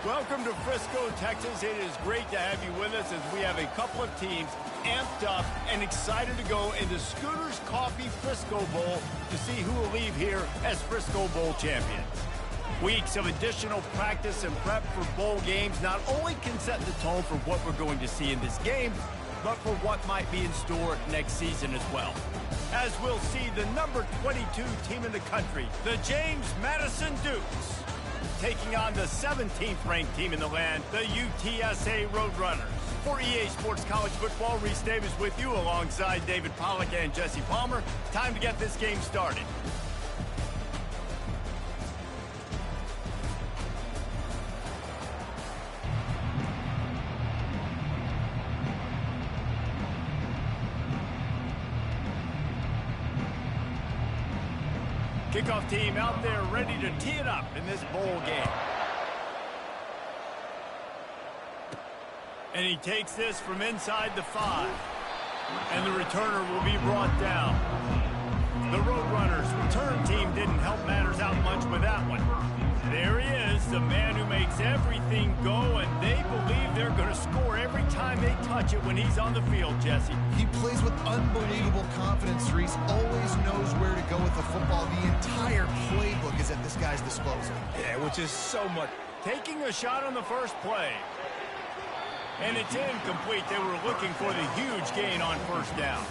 Welcome to Frisco, Texas. It is great to have you with us as we have a couple of teams amped up and excited to go into Scooter's Coffee Frisco Bowl to see who will leave here as Frisco Bowl champions. Weeks of additional practice and prep for bowl games not only can set the tone for what we're going to see in this game, but for what might be in store next season as well. As we'll see the number 22 team in the country, the James Madison Dukes, taking on the 17th ranked team in the land, the UTSA Roadrunners. For EA Sports College Football, Reese Davis with you alongside David Pollack and Jesse Palmer. Time to get this game started. Kickoff team out there ready to tee it up in this bowl game. And he takes this from inside the 5. And the returner will be brought down. The Roadrunners return team didn't help matters out much with that one. There he is, the man who makes everything go, and they believe they're going to score every time they touch it when he's on the field, Jesse. He plays with unbelievable confidence, Reese. Always knows where to go with the football. The entire playbook is at this guy's disposal. Yeah, which is so much. Taking a shot on the first play. And it's incomplete. They were looking for the huge gain on first down.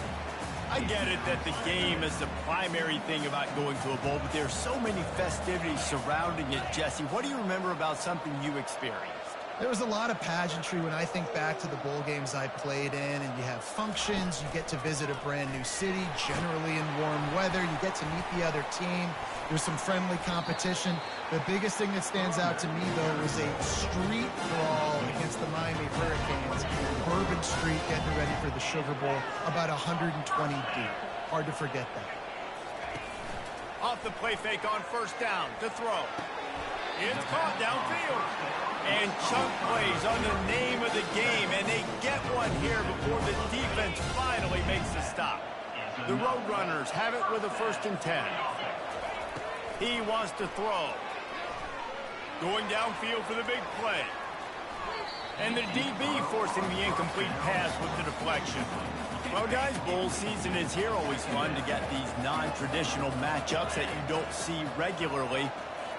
I get it that the game is the primary thing about going to a bowl, but there's so many festivities surrounding it, Jesse. What do you remember about something you experienced? There was a lot of pageantry when I think back to the bowl games I played in, and you have functions, you get to visit a brand new city, generally in warm weather, you get to meet the other team, there's some friendly competition. The biggest thing that stands out to me, though, was a street brawl against the Miami Hurricanes. Bourbon Street getting ready for the Sugar Bowl, about 120 deep. Hard to forget that. Off the play fake on first down to throw. It's caught downfield. And chunk plays on the name of the game, and they get one here before the defense finally makes the stop. The Roadrunners have it with a 1st and 10. He wants to throw. Going downfield for the big play. And the DB forcing the incomplete pass with the deflection. Well, guys, bowl season is here. Always fun to get these non-traditional matchups that you don't see regularly.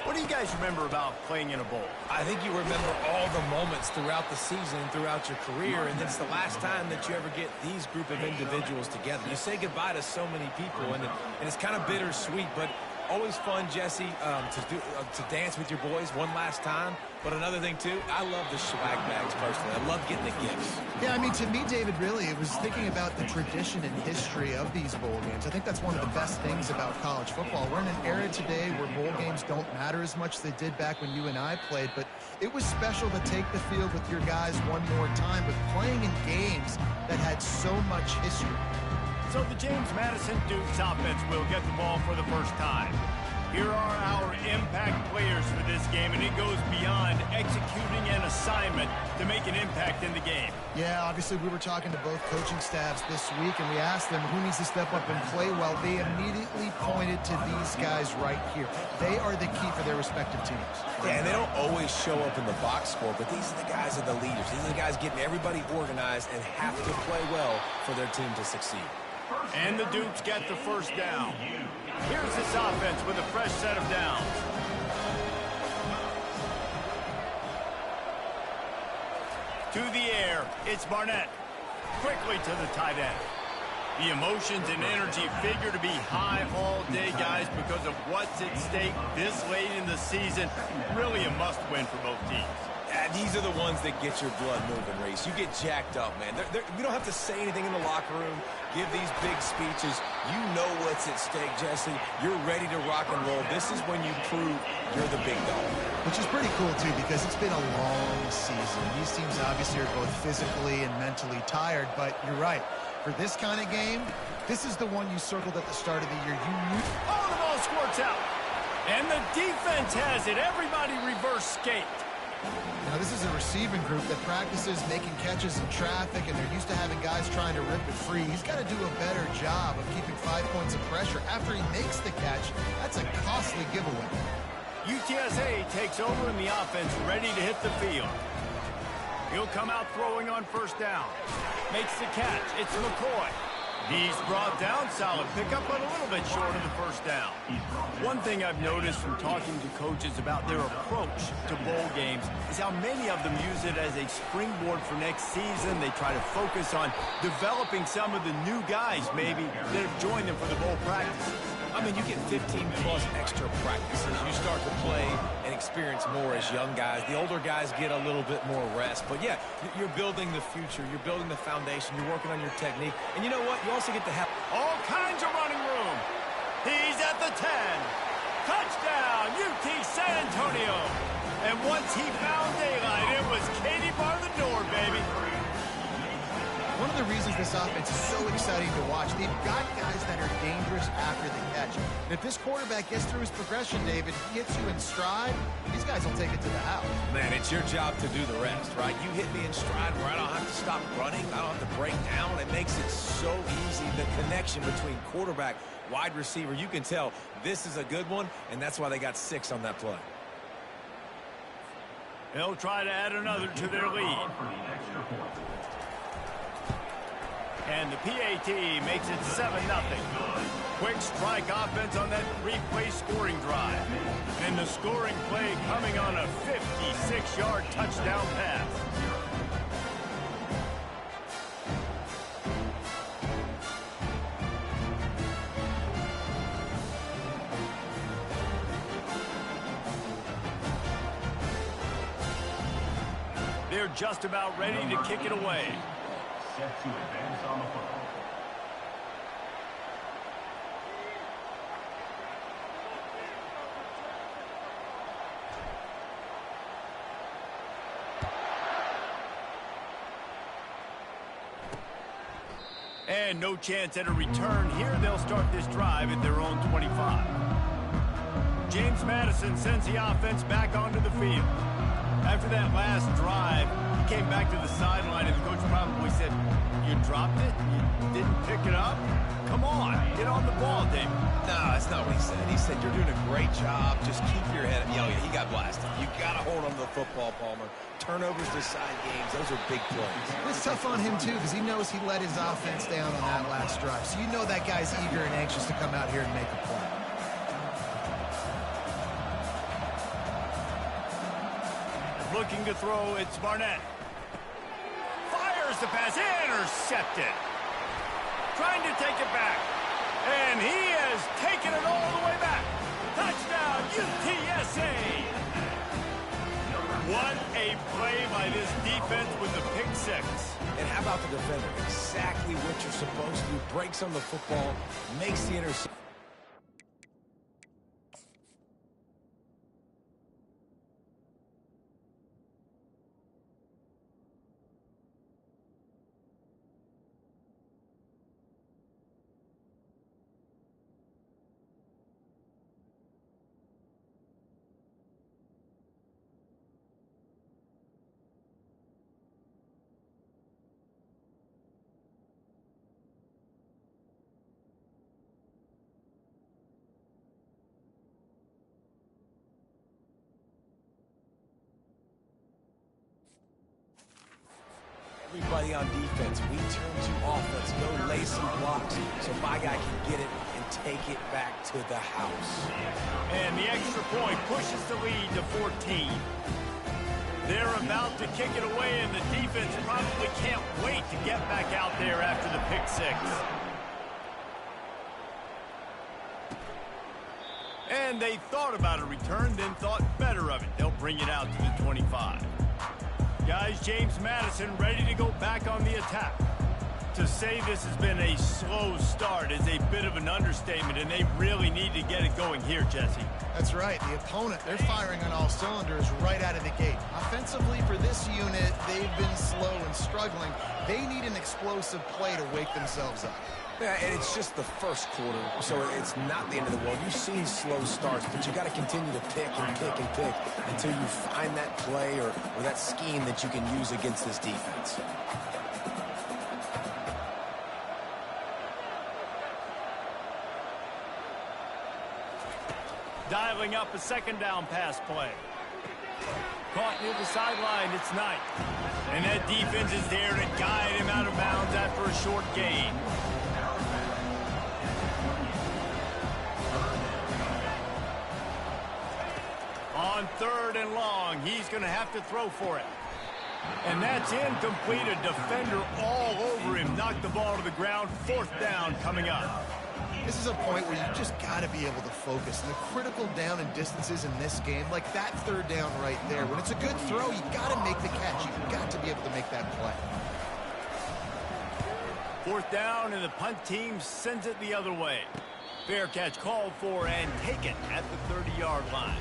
What do you guys remember about playing in a bowl? I think you remember all the moments throughout the season, throughout your career, and it's the last time that you ever get these group of individuals together. You say goodbye to so many people, and it's kind of bittersweet, but always fun, Jesse, to dance with your boys one last time. But another thing, too, I love the swag bags personally. I love getting the gifts. Yeah, I mean, to me, David, really, it was thinking about the tradition and history of these bowl games. I think that's one of the best things about college football. We're in an era today where bowl games don't matter as much as they did back when you and I played, but it was special to take the field with your guys one more time, but playing in games that had so much history. So the James Madison Dukes offense will get the ball for the first time. Here are our impact players for this game, and it goes beyond executing an assignment to make an impact in the game. Yeah, obviously we were talking to both coaching staffs this week, and we asked them who needs to step up and play well. They immediately pointed to these guys right here. They are the key for their respective teams. Yeah, and they don't always show up in the box score, but these are the guys that are the leaders. These are the guys getting everybody organized and have to play well for their team to succeed. And the Dukes get the first down. Here's this offense with a fresh set of downs. To the air there. It's Barnett. Quickly to the tight end. The emotions and energy figure to be high all day, guys, because of what's at stake this late in the season. Really a must-win for both teams. These are the ones that get your blood moving, Reese. You get jacked up, man. We don't have to say anything in the locker room, give these big speeches. You know what's at stake, Jesse. You're ready to rock and roll. This is when you prove you're the big dog. Which is pretty cool, too, because it's been a long season. These teams obviously are both physically and mentally tired, but you're right. For this kind of game, this is the one you circled at the start of the year. You knew. Oh, the ball squirts out. And the defense has it. Everybody reverse skate. Now, this is a receiving group that practices making catches in traffic, and they're used to having guys trying to rip it free. He's got to do a better job of keeping 5 points of pressure after he makes the catch. That's a costly giveaway. UTSA takes over in the offense, ready to hit the field. He'll come out throwing on first down. Makes the catch. It's McCoy. He's brought down, solid pickup, but a little bit short of the first down. One thing I've noticed from talking to coaches about their approach to bowl games is how many of them use it as a springboard for next season. They try to focus on developing some of the new guys, maybe, that have joined them for the bowl practices. I mean, you get 15-plus extra practices. You start to play and experience more as young guys. The older guys get a little bit more rest. But, yeah, you're building the future. You're building the foundation. You're working on your technique. And you know what? You also get to have all kinds of running room. He's at the 10. Touchdown, UT San Antonio. And once he found daylight, it was Katie bar the door, baby. One of the reasons this offense is so exciting to watch, they've got guys that are dangerous after the catch. And if this quarterback gets through his progression, David, he hits you in stride, these guys will take it to the house. Man, it's your job to do the rest, right? You hit me in stride where I don't have to stop running. I don't have to break down. It makes it so easy. The connection between quarterback, wide receiver, you can tell this is a good one, and that's why they got 6 on that play. They'll try to add another to their lead. And the PAT makes it 7-0. Quick strike offense on that 3-play scoring drive. And the scoring play coming on a 56-yard touchdown pass. They're just about ready to kick it away. Set to advance on the football. And no chance at a return here. They'll start this drive at their own 25. James Madison sends the offense back onto the field. After that last drive, he came back to the sideline, and the coach probably said, "You dropped it? You didn't pick it up? Come on, get on the ball, David." No, that's not what he said. He said, "You're doing a great job. Just keep your head up." Yeah, he got blasted. You got to hold on to the football, Palmer. Turnovers decide games. Those are big plays. It's tough on him, too, because he knows he let his offense down on that last drive. So you know that guy's eager and anxious to come out here and make a play. Looking to throw, it's Barnett. Fires the pass, intercepted. Trying to take it back. And he has taken it all the way back. Touchdown, UTSA. What a play by this defense with the pick 6. And how about the defender? Exactly what you're supposed to do. Breaks on the football, makes the interception. Everybody on defense, we turn to offense, go lay some blocks so my guy can get it and take it back to the house. And the extra point pushes the lead to 14. They're about to kick it away, and the defense probably can't wait to get back out there after the pick six. And they thought about a return, then thought better of it. They'll bring it out to the 25. Guys, James Madison ready to go back on the attack. To say this has been a slow start is a bit of an understatement, and they really need to get it going here, Jesse. That's right. The opponent, they're firing on all cylinders right out of the gate. Offensively, for this unit, they've been slow and struggling. They need an explosive play to wake themselves up. Yeah, and it's just the first quarter, so it's not the end of the world. You've seen slow starts, but you got to continue to pick and pick and pick until you find that play or that scheme that you can use against this defense. Dialing up a second down pass play. Caught near the sideline, it's Knight. And that defense is there to guide him out of bounds after a short gain. On 3rd and long, he's going to have to throw for it. And that's incomplete. A defender all over him. Knocked the ball to the ground. 4th down coming up. This is a point where you just got to be able to focus. And the critical down and distances in this game, like that 3rd down right there, when it's a good throw, you got to make the catch. You've got to be able to make that play. 4th down, and the punt team sends it the other way. Fair catch called for and taken at the 30-yard line.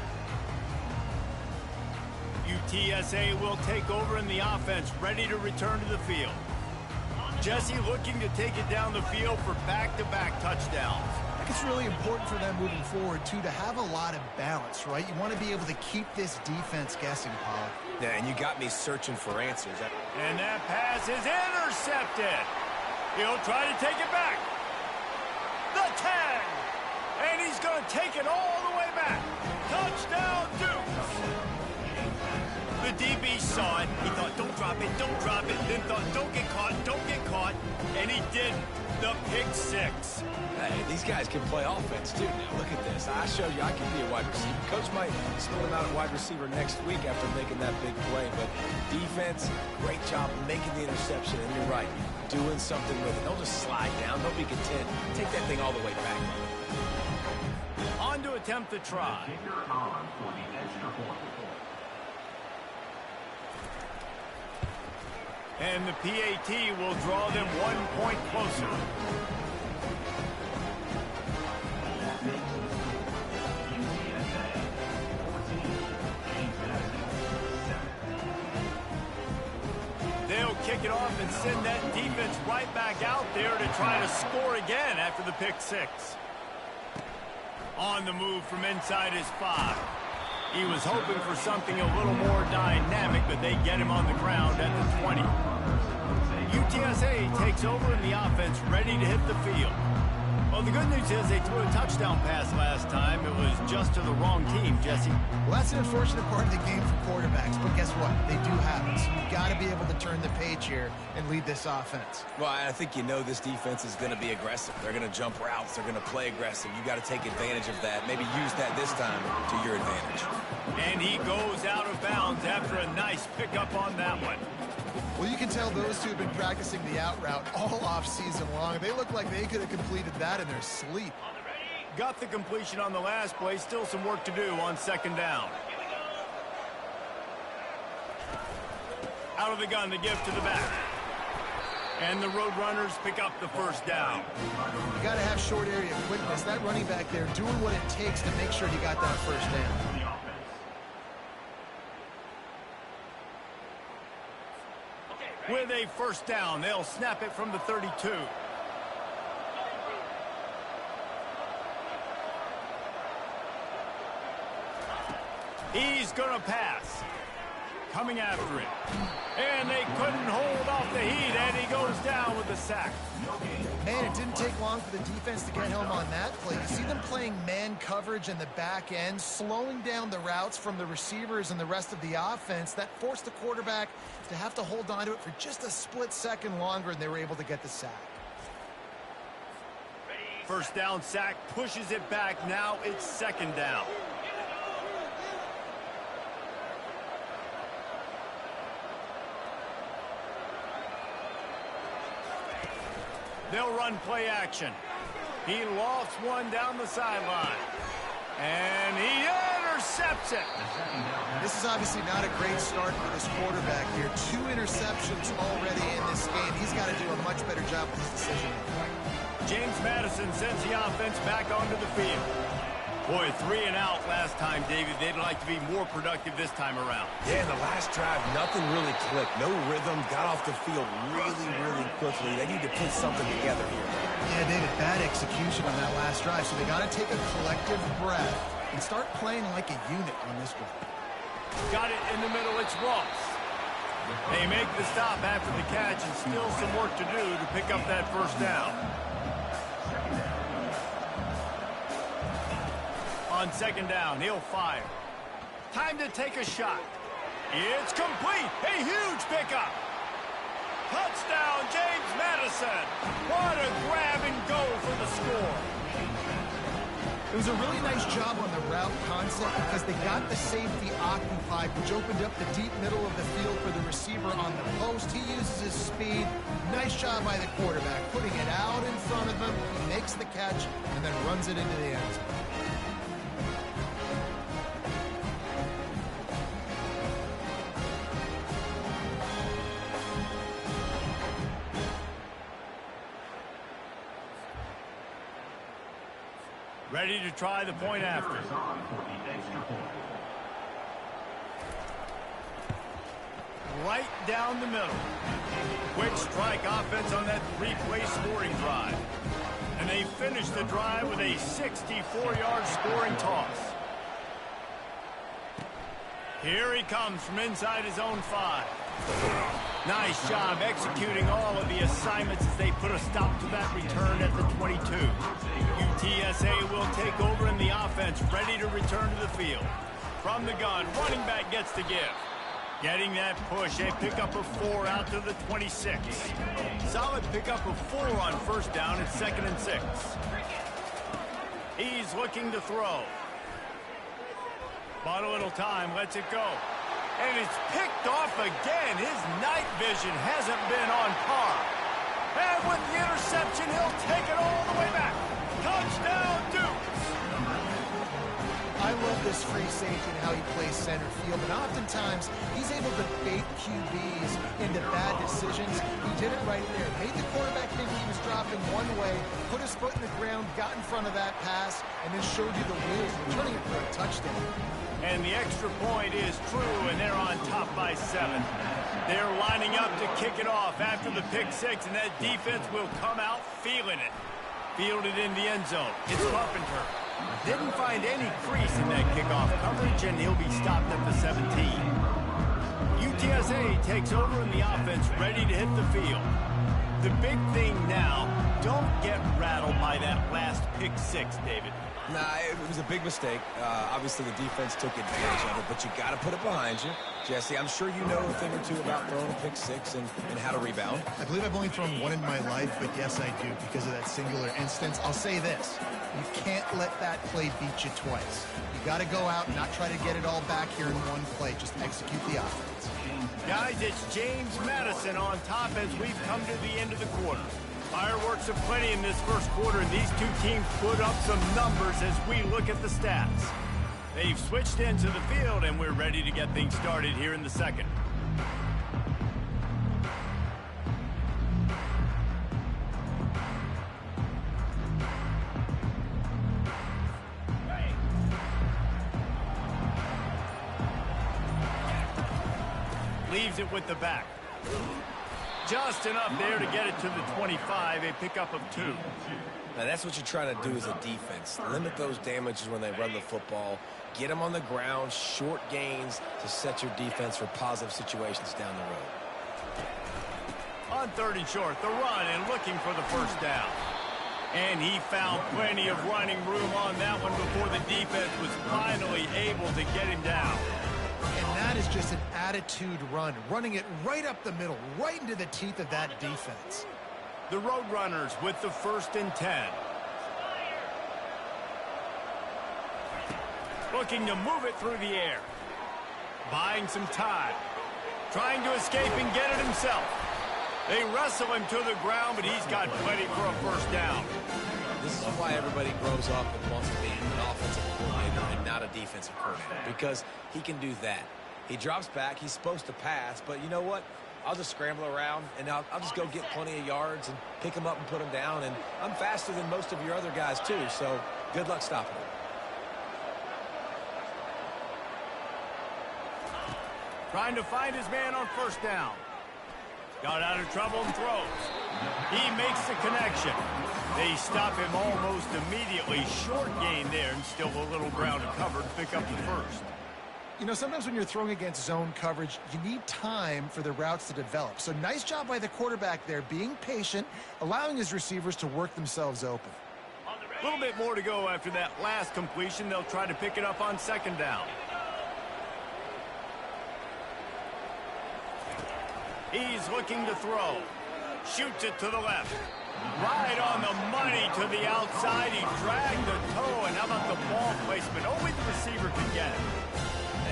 UTSA will take over in the offense, ready to return to the field. Jesse looking to take it down the field for back-to-back touchdowns. I think it's really important for them moving forward, too, to have a lot of balance, right? You want to be able to keep this defense guessing, Paul. Yeah, and you got me searching for answers. And that pass is intercepted. He'll try to take it back. The 10. And he's going to take it all the way back. Touchdown, Duke. The DB saw it. He thought, don't drop it, don't drop it. Then thought, don't get caught, don't get caught. And he didn't. The pick six. Hey, these guys can play offense, too. Now, look at this. I showed you I can be a wide receiver. Coach might split him out at wide receiver next week after making that big play. But defense, great job making the interception. And you're right, doing something with it. Don't just slide down. Don't be content. Take that thing all the way back. On to attempt the try. And the PAT will draw them 1 point closer. They'll kick it off and send that defense right back out there to try to score again after the pick six. On the move from inside his 5. He was hoping for something a little more dynamic, but they get him on the ground at the 20. UTSA takes over in the offense, ready to hit the field. Well, the good news is they threw a touchdown pass last time. It was just to the wrong team, Jesse. Well, that's an unfortunate part of the game for quarterbacks, but guess what? They do have it. So you've got to be able to turn the page here and lead this offense. Well, I think you know this defense is going to be aggressive. They're going to jump routes. They're going to play aggressive. You got to take advantage of that. Maybe use that this time to your advantage. And he goes out of bounds after a nice pickup on that one. Well, you can tell those two have been practicing the out route all off season long. They look like they could have completed that in their sleep. Got the completion on the last play. Still some work to do on 2nd down. Out of the gun to give to the back. And the Roadrunners pick up the 1st down. You got to have short area quickness. That running back there doing what it takes to make sure he got that 1st down. With a 1st down, they'll snap it from the 32. He's going to pass. Coming after him. And they couldn't hold off the heat, and he goes down with the sack. Man, it didn't take long for the defense to get home on that play. You see them playing man coverage in the back end, slowing down the routes from the receivers and the rest of the offense. That forced the quarterback to have to hold on to it for just a split second longer, and they were able to get the sack. 1st down sack, pushes it back. Now it's 2nd down. They'll run play action. He lofts one down the sideline. And he intercepts it. This is obviously not a great start for this quarterback here. 2 interceptions already in this game. He's got to do a much better job with his decision. James Madison sends the offense back onto the field. Boy, 3 and out last time, David. They'd like to be more productive this time around. Yeah, in the last drive, nothing really clicked. No rhythm, got off the field really, really quickly. They need to put something together here. Yeah, David, bad execution on that last drive, so they got to take a collective breath and start playing like a unit on this one. Got it in the middle, it's Ross. They make the stop after the catch and still some work to do to pick up that first down. On second down, he'll fire. Time to take a shot. It's complete. A huge pickup. Touchdown, James Madison. What a grab and go for the score. It was a really nice job on the route concept because they got the safety occupied, which opened up the deep middle of the field for the receiver on the post. He uses his speed. Nice job by the quarterback, putting it out in front of him. He makes the catch and then runs it into the end zone. Ready to try the point after. Right down the middle. Quick strike offense on that 3-play scoring drive. And they finish the drive with a 64-yard scoring toss. Here he comes from inside his own 5. Nice job executing all of the assignments as they put a stop to that return at the 22. UTSA will take over in the offense, ready to return to the field. From the gun, running back gets the give. Getting that push, a pickup of 4 out to the 26. Solid pickup of 4 on first down at 2nd and 6. He's looking to throw. Bought a little time, lets it go. And it's picked off again. His night vision hasn't been on par. And with the interception, he'll take it all the way back. Touchdown, Dukes! I love this free safety and how he plays center field, and oftentimes he's able to bait QBs into bad decisions. He did it right there. Made the quarterback think he was dropping one way, put his foot in the ground, got in front of that pass, and then showed you the wheels, returning it for a touchdown. And the extra point is true, and they're on top by 7. They're lining up to kick it off after the pick 6, and that defense will come out feeling it. Fielded in the end zone. It's Carpenter. Didn't find any crease in that kickoff coverage, and he'll be stopped at the 17. UTSA takes over in the offense, ready to hit the field. The big thing now, don't get rattled by that last pick 6, David. Nah, it was a big mistake. Obviously, the defense took advantage of it, but you got to put it behind you. Jesse, I'm sure you know a thing or two about throwing a pick 6 and how to rebound. I believe I've only thrown one in my life, but yes, I do because of that singular instance. I'll say this. You can't let that play beat you twice. You got to go out and not try to get it all back here in one play. Just execute the offense. Guys, it's James Madison on top as we've come to the end of the quarter. Fireworks aplenty in this first quarter, and these two teams put up some numbers as we look at the stats. They've switched into the field, and we're ready to get things started here in the second. Leaves it with the back. Just enough there to get it to the 25, a pickup of 2. Now, that's what you're trying to do as a defense. Limit those damages when they run the football. Get them on the ground, short gains to set your defense for positive situations down the road. On 3rd and short, the run and looking for the first down. And he found plenty of running room on that one before the defense was finally able to get him down. And that is just an attitude run, running it right up the middle, right into the teeth of that defense. The Roadrunners with the 1st and 10. Looking to move it through the air. Buying some time. Trying to escape and get it himself. They wrestle him to the ground, but he's got plenty for a first down. This is why everybody grows up and wants to be an offensive coordinator and not a defensive coordinator, because he can do that. He drops back. He's supposed to pass, but you know what? I'll just scramble around, and I'll just go get plenty of yards and pick him up and put him down, and I'm faster than most of your other guys, too, so good luck stopping him. Trying to find his man on first down. Got out of trouble and throws. He makes the connection. They stop him almost immediately. Short gain there, and still a little ground to cover to pick up the first. You know, sometimes when you're throwing against zone coverage, you need time for the routes to develop. So nice job by the quarterback there, being patient, allowing his receivers to work themselves open. A little bit more to go after that last completion. They'll try to pick it up on second down. He's looking to throw. Shoots it to the left. Right on the money to the outside. He dragged the toe, and how about the ball placement? Only the receiver can get it.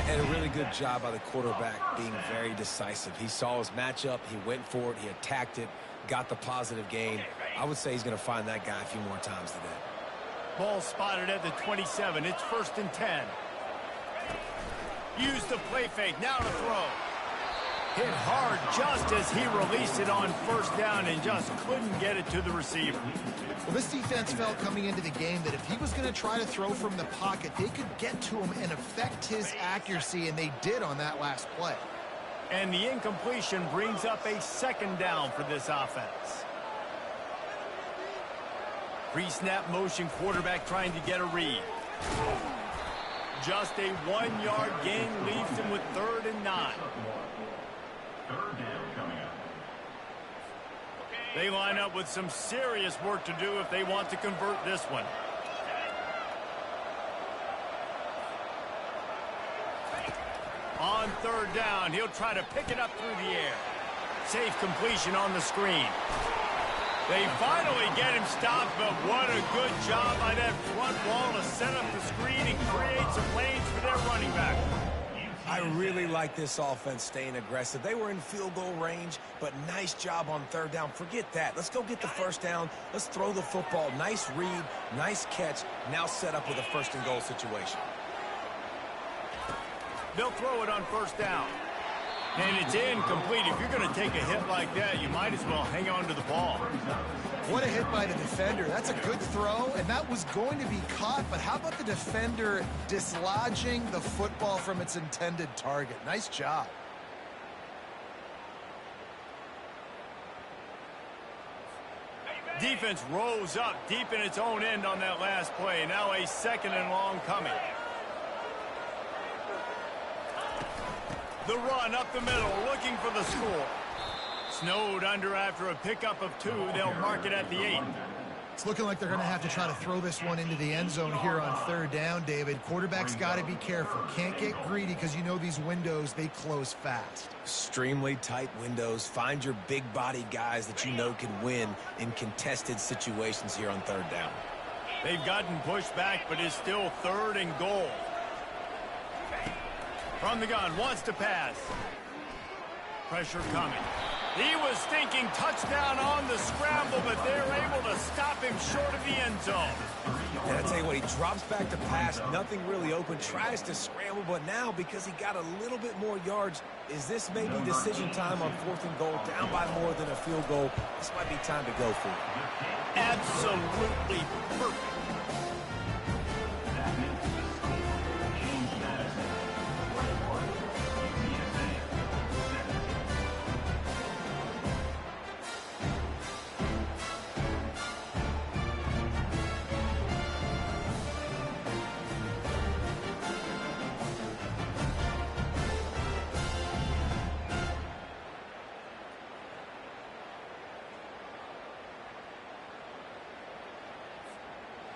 And a really good job by the quarterback being very decisive. He saw his matchup. He went for it. He attacked it. Got the positive gain. I would say he's going to find that guy a few more times today. Ball spotted at the 27. It's 1st and 10. Use the play fake. Now to throw. Hit hard just as he released it on first down and just couldn't get it to the receiver. Well, this defense felt coming into the game that if he was going to try to throw from the pocket, they could get to him and affect his accuracy, and they did on that last play. And the incompletion brings up a second down for this offense. Pre-snap motion, quarterback trying to get a read. Just a 1-yard gain leaves him with 3rd and 9. They line up with some serious work to do if they want to convert this one. On 3rd down, he'll try to pick it up through the air. Safe completion on the screen. They finally get him stopped, but what a good job by that front wall to set up the screen and create some lanes for their running back. I really like this offense staying aggressive. They were in field goal range, but nice job on 3rd down. Forget that. Let's go get the first down. Let's throw the football. Nice read, nice catch. Now set up with a 1st and goal situation. They'll throw it on 1st down. And it's incomplete. If you're going to take a hit like that, you might as well hang on to the ball. What a hit by the defender. That's a good throw, and that was going to be caught, but how about the defender dislodging the football from its intended target? Nice job. Defense rose up deep in its own end on that last play. Now a 2nd and long coming. The run up the middle, looking for the score. Snowed under after a pickup of 2. They'll mark it at the 8. It's looking like they're going to have to try to throw this one into the end zone here on 3rd down, David. Quarterback's got to be careful. Can't get greedy because you know these windows, they close fast. Extremely tight windows. Find your big body guys that you know can win in contested situations here on 3rd down. They've gotten pushed back, but it's still 3rd and goal. From the gun, wants to pass. Pressure coming. He was thinking touchdown on the scramble, but they're able to stop him short of the end zone. And I tell you what, he drops back to pass, nothing really open, tries to scramble, but now because he got a little bit more yards, is this maybe decision time on 4th and goal, down by more than a field goal? This might be time to go for it. Absolutely perfect.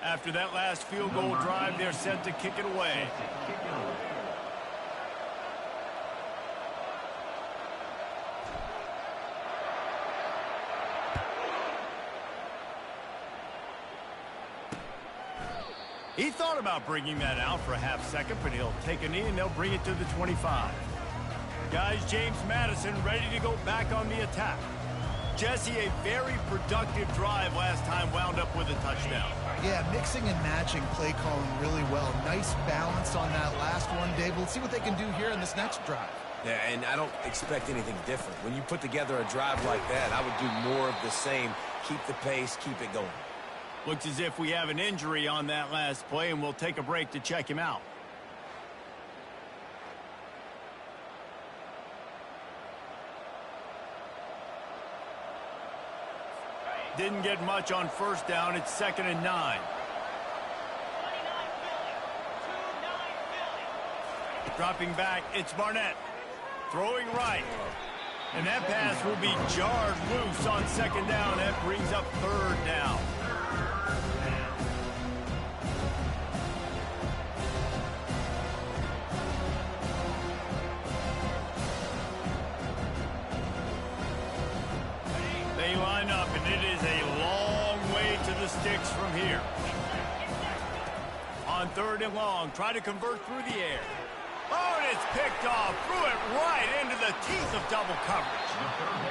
After that last field goal drive, they're set to kick it away. He thought about bringing that out for a half second, but he'll take a knee and they'll bring it to the 25. Guys, James Madison ready to go back on the attack. Jesse, a very productive drive last time wound up with a touchdown. Yeah, mixing and matching play calling really well. Nice balance on that last one, Dave. Let's see what they can do here in this next drive. Yeah, and I don't expect anything different. When you put together a drive like that, I would do more of the same. Keep the pace, keep it going. Looks as if we have an injury on that last play, and we'll take a break to check him out. Didn't get much on first down. It's 2nd and 9. Dropping back, it's Barnett. Throwing right. And that pass will be jarred loose on 2nd down. That brings up 3rd down. They line up, and it is a long way to the sticks from here. On 3rd and long, try to convert through the air. Oh, and it's picked off. Threw it right into the teeth of double coverage.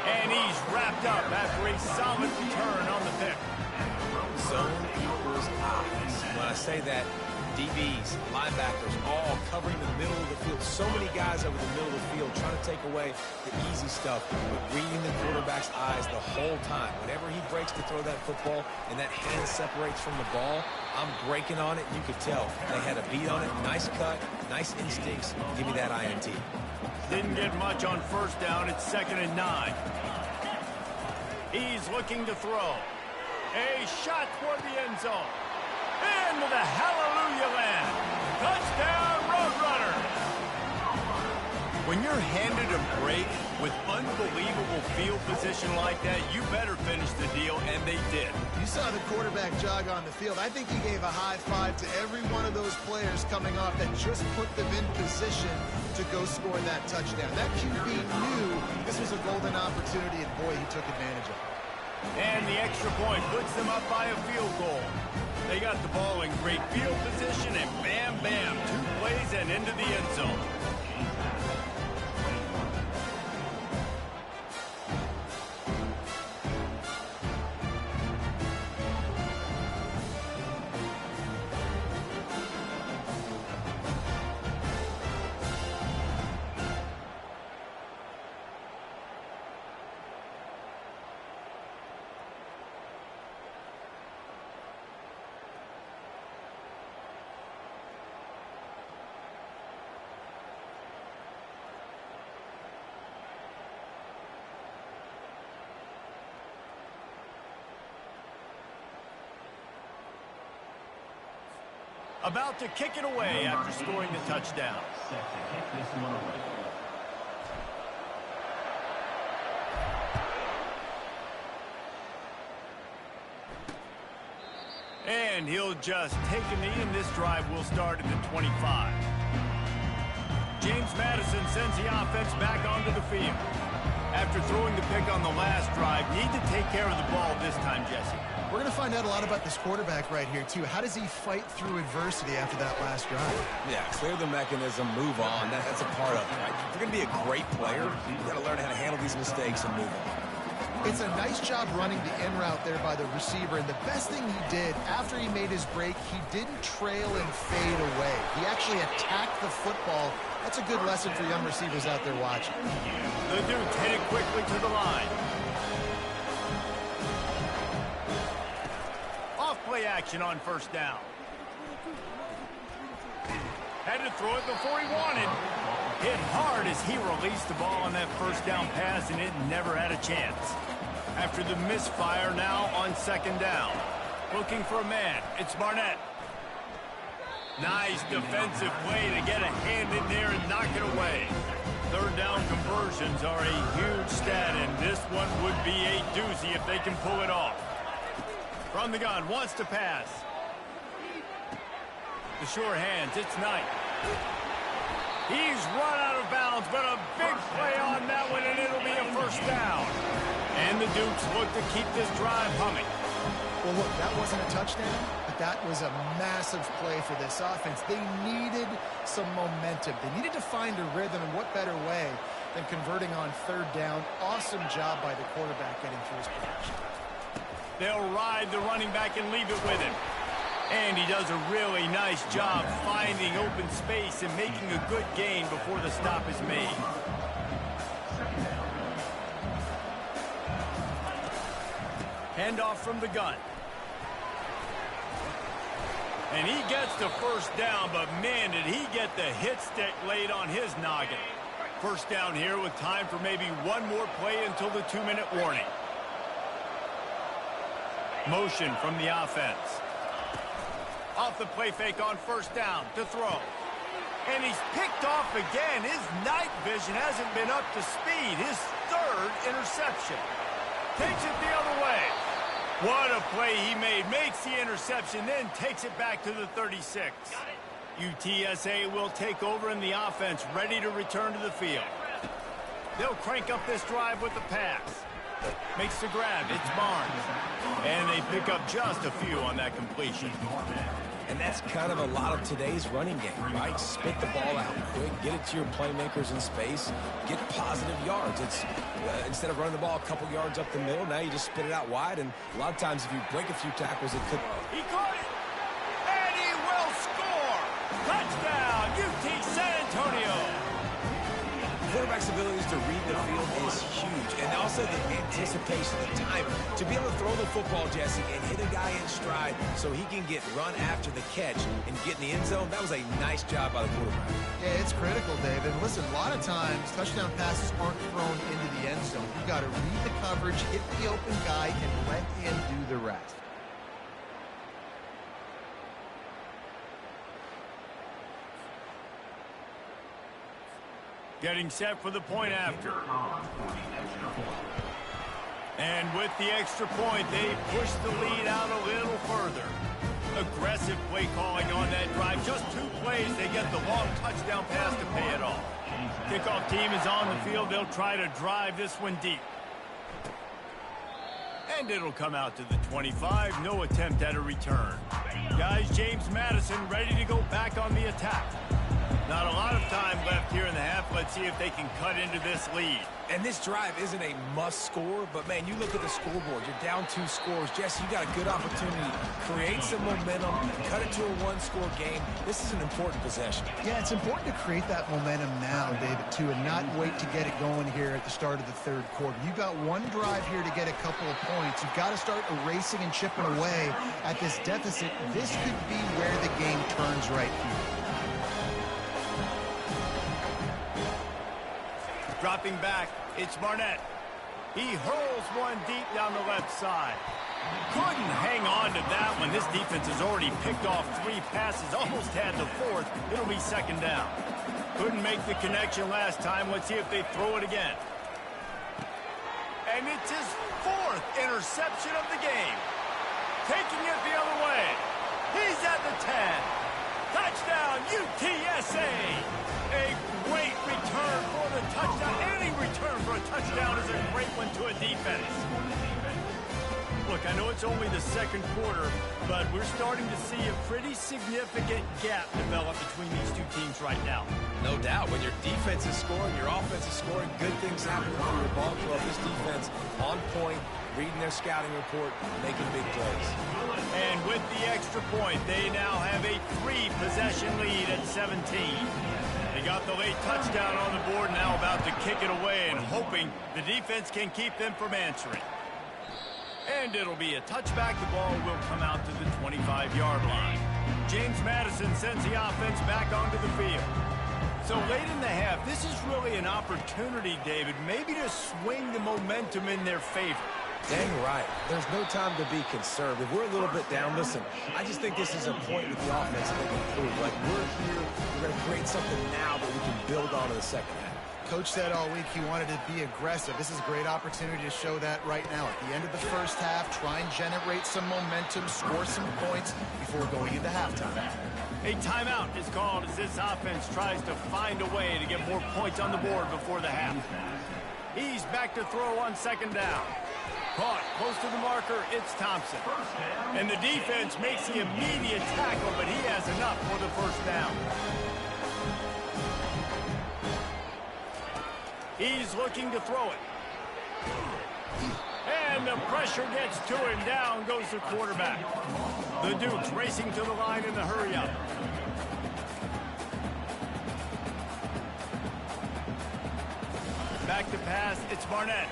And he's wrapped up after a solid return on the pick. Zone equals eyes. When I say that, DBs, linebackers, all covering the middle of the field. So many guys over the middle of the field trying to take away the easy stuff, but reading the quarterback's eyes the whole time. Whenever he breaks to throw that football and that hand separates from the ball, I'm breaking on it. You could tell they had a beat on it. Nice cut, nice instincts. Give me that INT. Didn't get much on first down. It's 2nd and 9. He's looking to throw. A shot toward the end zone. Into the hallelujah land. Touchdown, Roadrunner. When you're handed a break with unbelievable field position like that, you better finish the deal, and they did. You saw the quarterback jog on the field. I think he gave a high five to every one of those players coming off that just put them in position to go score that touchdown. That QB knew this was a golden opportunity, and boy, he took advantage of it. And the extra point puts them up by a field goal. They got the ball in great field position, and bam, bam, 2 plays and into the end zone. About to kick it away after scoring the touchdown. And he'll just take a knee, and this drive will start at the 25. James Madison sends the offense back onto the field. After throwing the pick on the last drive, need to take care of the ball this time, Jesse. We're going to find out a lot about this quarterback right here, too. How does he fight through adversity after that last drive? Yeah, clear the mechanism, move on. That's a part of it, right? If you're going to be a great player, you've got to learn how to handle these mistakes and move on. It's a nice job running the in route there by the receiver, and the best thing he did after he made his break, he didn't trail and fade away. He actually attacked the football. That's a good lesson for young receivers out there watching. The Duke's headed quickly to the line. Off-play action on first down. Had to throw it before he wanted. Hit hard as he released the ball on that first down pass, and it never had a chance. After the misfire, now on 2nd down. Looking for a man. It's Barnett. Nice defensive play to get a hand in there and knock it away. 3rd down conversions are a huge stat, and this one would be a doozy if they can pull it off. From the gun, wants to pass. The sure hands, it's Knight. He's run out of bounds, but a big play on that one, and it'll be a first down. And the Dukes look to keep this drive humming. Well, look, that wasn't a touchdown, but that was a massive play for this offense. They needed some momentum. They needed to find a rhythm, and what better way than converting on third down. Awesome job by the quarterback getting through his progression. They'll ride the running back and leave it with him. And he does a really nice job finding open space and making a good gain before the stop is made. Handoff from the gun. And he gets the first down, but man, did he get the hit stick laid on his noggin. First down here with time for maybe one more play until the 2-minute warning. Motion from the offense. Off the play fake on first down to throw. And he's picked off again. His night vision hasn't been up to speed. His third interception. Takes it the other way. What a play he made. Makes the interception, then takes it back to the 36. UTSA will take over in the offense, ready to return to the field. They'll crank up this drive with the pass. Makes the grab. It's Barnes. And they pick up just a few on that completion. And that's kind of a lot of today's running game, right? Spit the ball out quick, get it to your playmakers in space, get positive yards. It's instead of running the ball a couple yards up the middle, now you just spit it out wide. And a lot of times if you break a few tackles, it could... He caught it! And he will score! Touchdown, UT San Antonio! Quarterback's abilities to read the field is huge. And also the anticipation, the time to be able to throw the football, Jesse, and hit a guy in stride so he can get run after the catch and get in the end zone. That was a nice job by the quarterback. Yeah, it's critical, David. Listen, a lot of times touchdown passes aren't thrown into the end zone. You've got to read the coverage, hit the open guy, and let him do the rest. Getting set for the point after. And with the extra point, they push the lead out a little further. Aggressive play calling on that drive. Just 2 plays, they get the long touchdown pass to pay it off. Kickoff team is on the field. They'll try to drive this one deep. And it'll come out to the 25. No attempt at a return. Guys, James Madison ready to go back on the attack. Not a lot of time left here in the half. Let's see if they can cut into this lead. And this drive isn't a must score, but man, you look at the scoreboard, you're down 2 scores. Jesse, you got a good opportunity. Create some momentum, cut it to a 1-score game. This is an important possession. Yeah, it's important to create that momentum now, David, too, and not wait to get it going here at the start of the third quarter. You've got one drive here to get a couple of points. You've got to start erasing and chipping away at this deficit. This could be where the game turns right here. Dropping back, it's Barnett. He hurls one deep down the left side. Couldn't hang on to that one. This defense has already picked off 3 passes, almost had the 4th. It'll be second down. Couldn't make the connection last time. Let's see if they throw it again. And it's his 4th interception of the game. Taking it the other way. He's at the 10. Touchdown, UTSA. A great return for the touchdown. Any return for a touchdown is a great one to a defense. Look, I know it's only the second quarter, but we're starting to see a pretty significant gap develop between these 2 teams right now. No doubt. When your defense is scoring, your offense is scoring, good things happen for your ball club. This defense on point, reading their scouting report, making big plays. And with the extra point, they now have a 3-possession lead at 17. They got the late touchdown on the board, now about to kick it away and hoping the defense can keep them from answering. And it'll be a touchback. The ball will come out to the 25-yard line. James Madison sends the offense back onto the field. So late in the half, this is really an opportunity, David, maybe to swing the momentum in their favor. Dang right. There's no time to be concerned. If we're a little bit down, listen, I just think this is a point with the offense that they can improve. Like, we're here, we're going to create something now that we can build on in the second half. Coach said all week he wanted to be aggressive. This is a great opportunity to show that right now. At the end of the first half, try and generate some momentum, score some points before going into halftime. A timeout is called as this offense tries to find a way to get more points on the board before the half. He's back to throw on second down. Caught close to the marker, it's Thompson. And the defense makes the immediate tackle, but he has enough for the first down. He's looking to throw it. And the pressure gets to him. Down goes the quarterback. The Dukes racing to the line in the hurry-up. Back to pass, it's Barnett.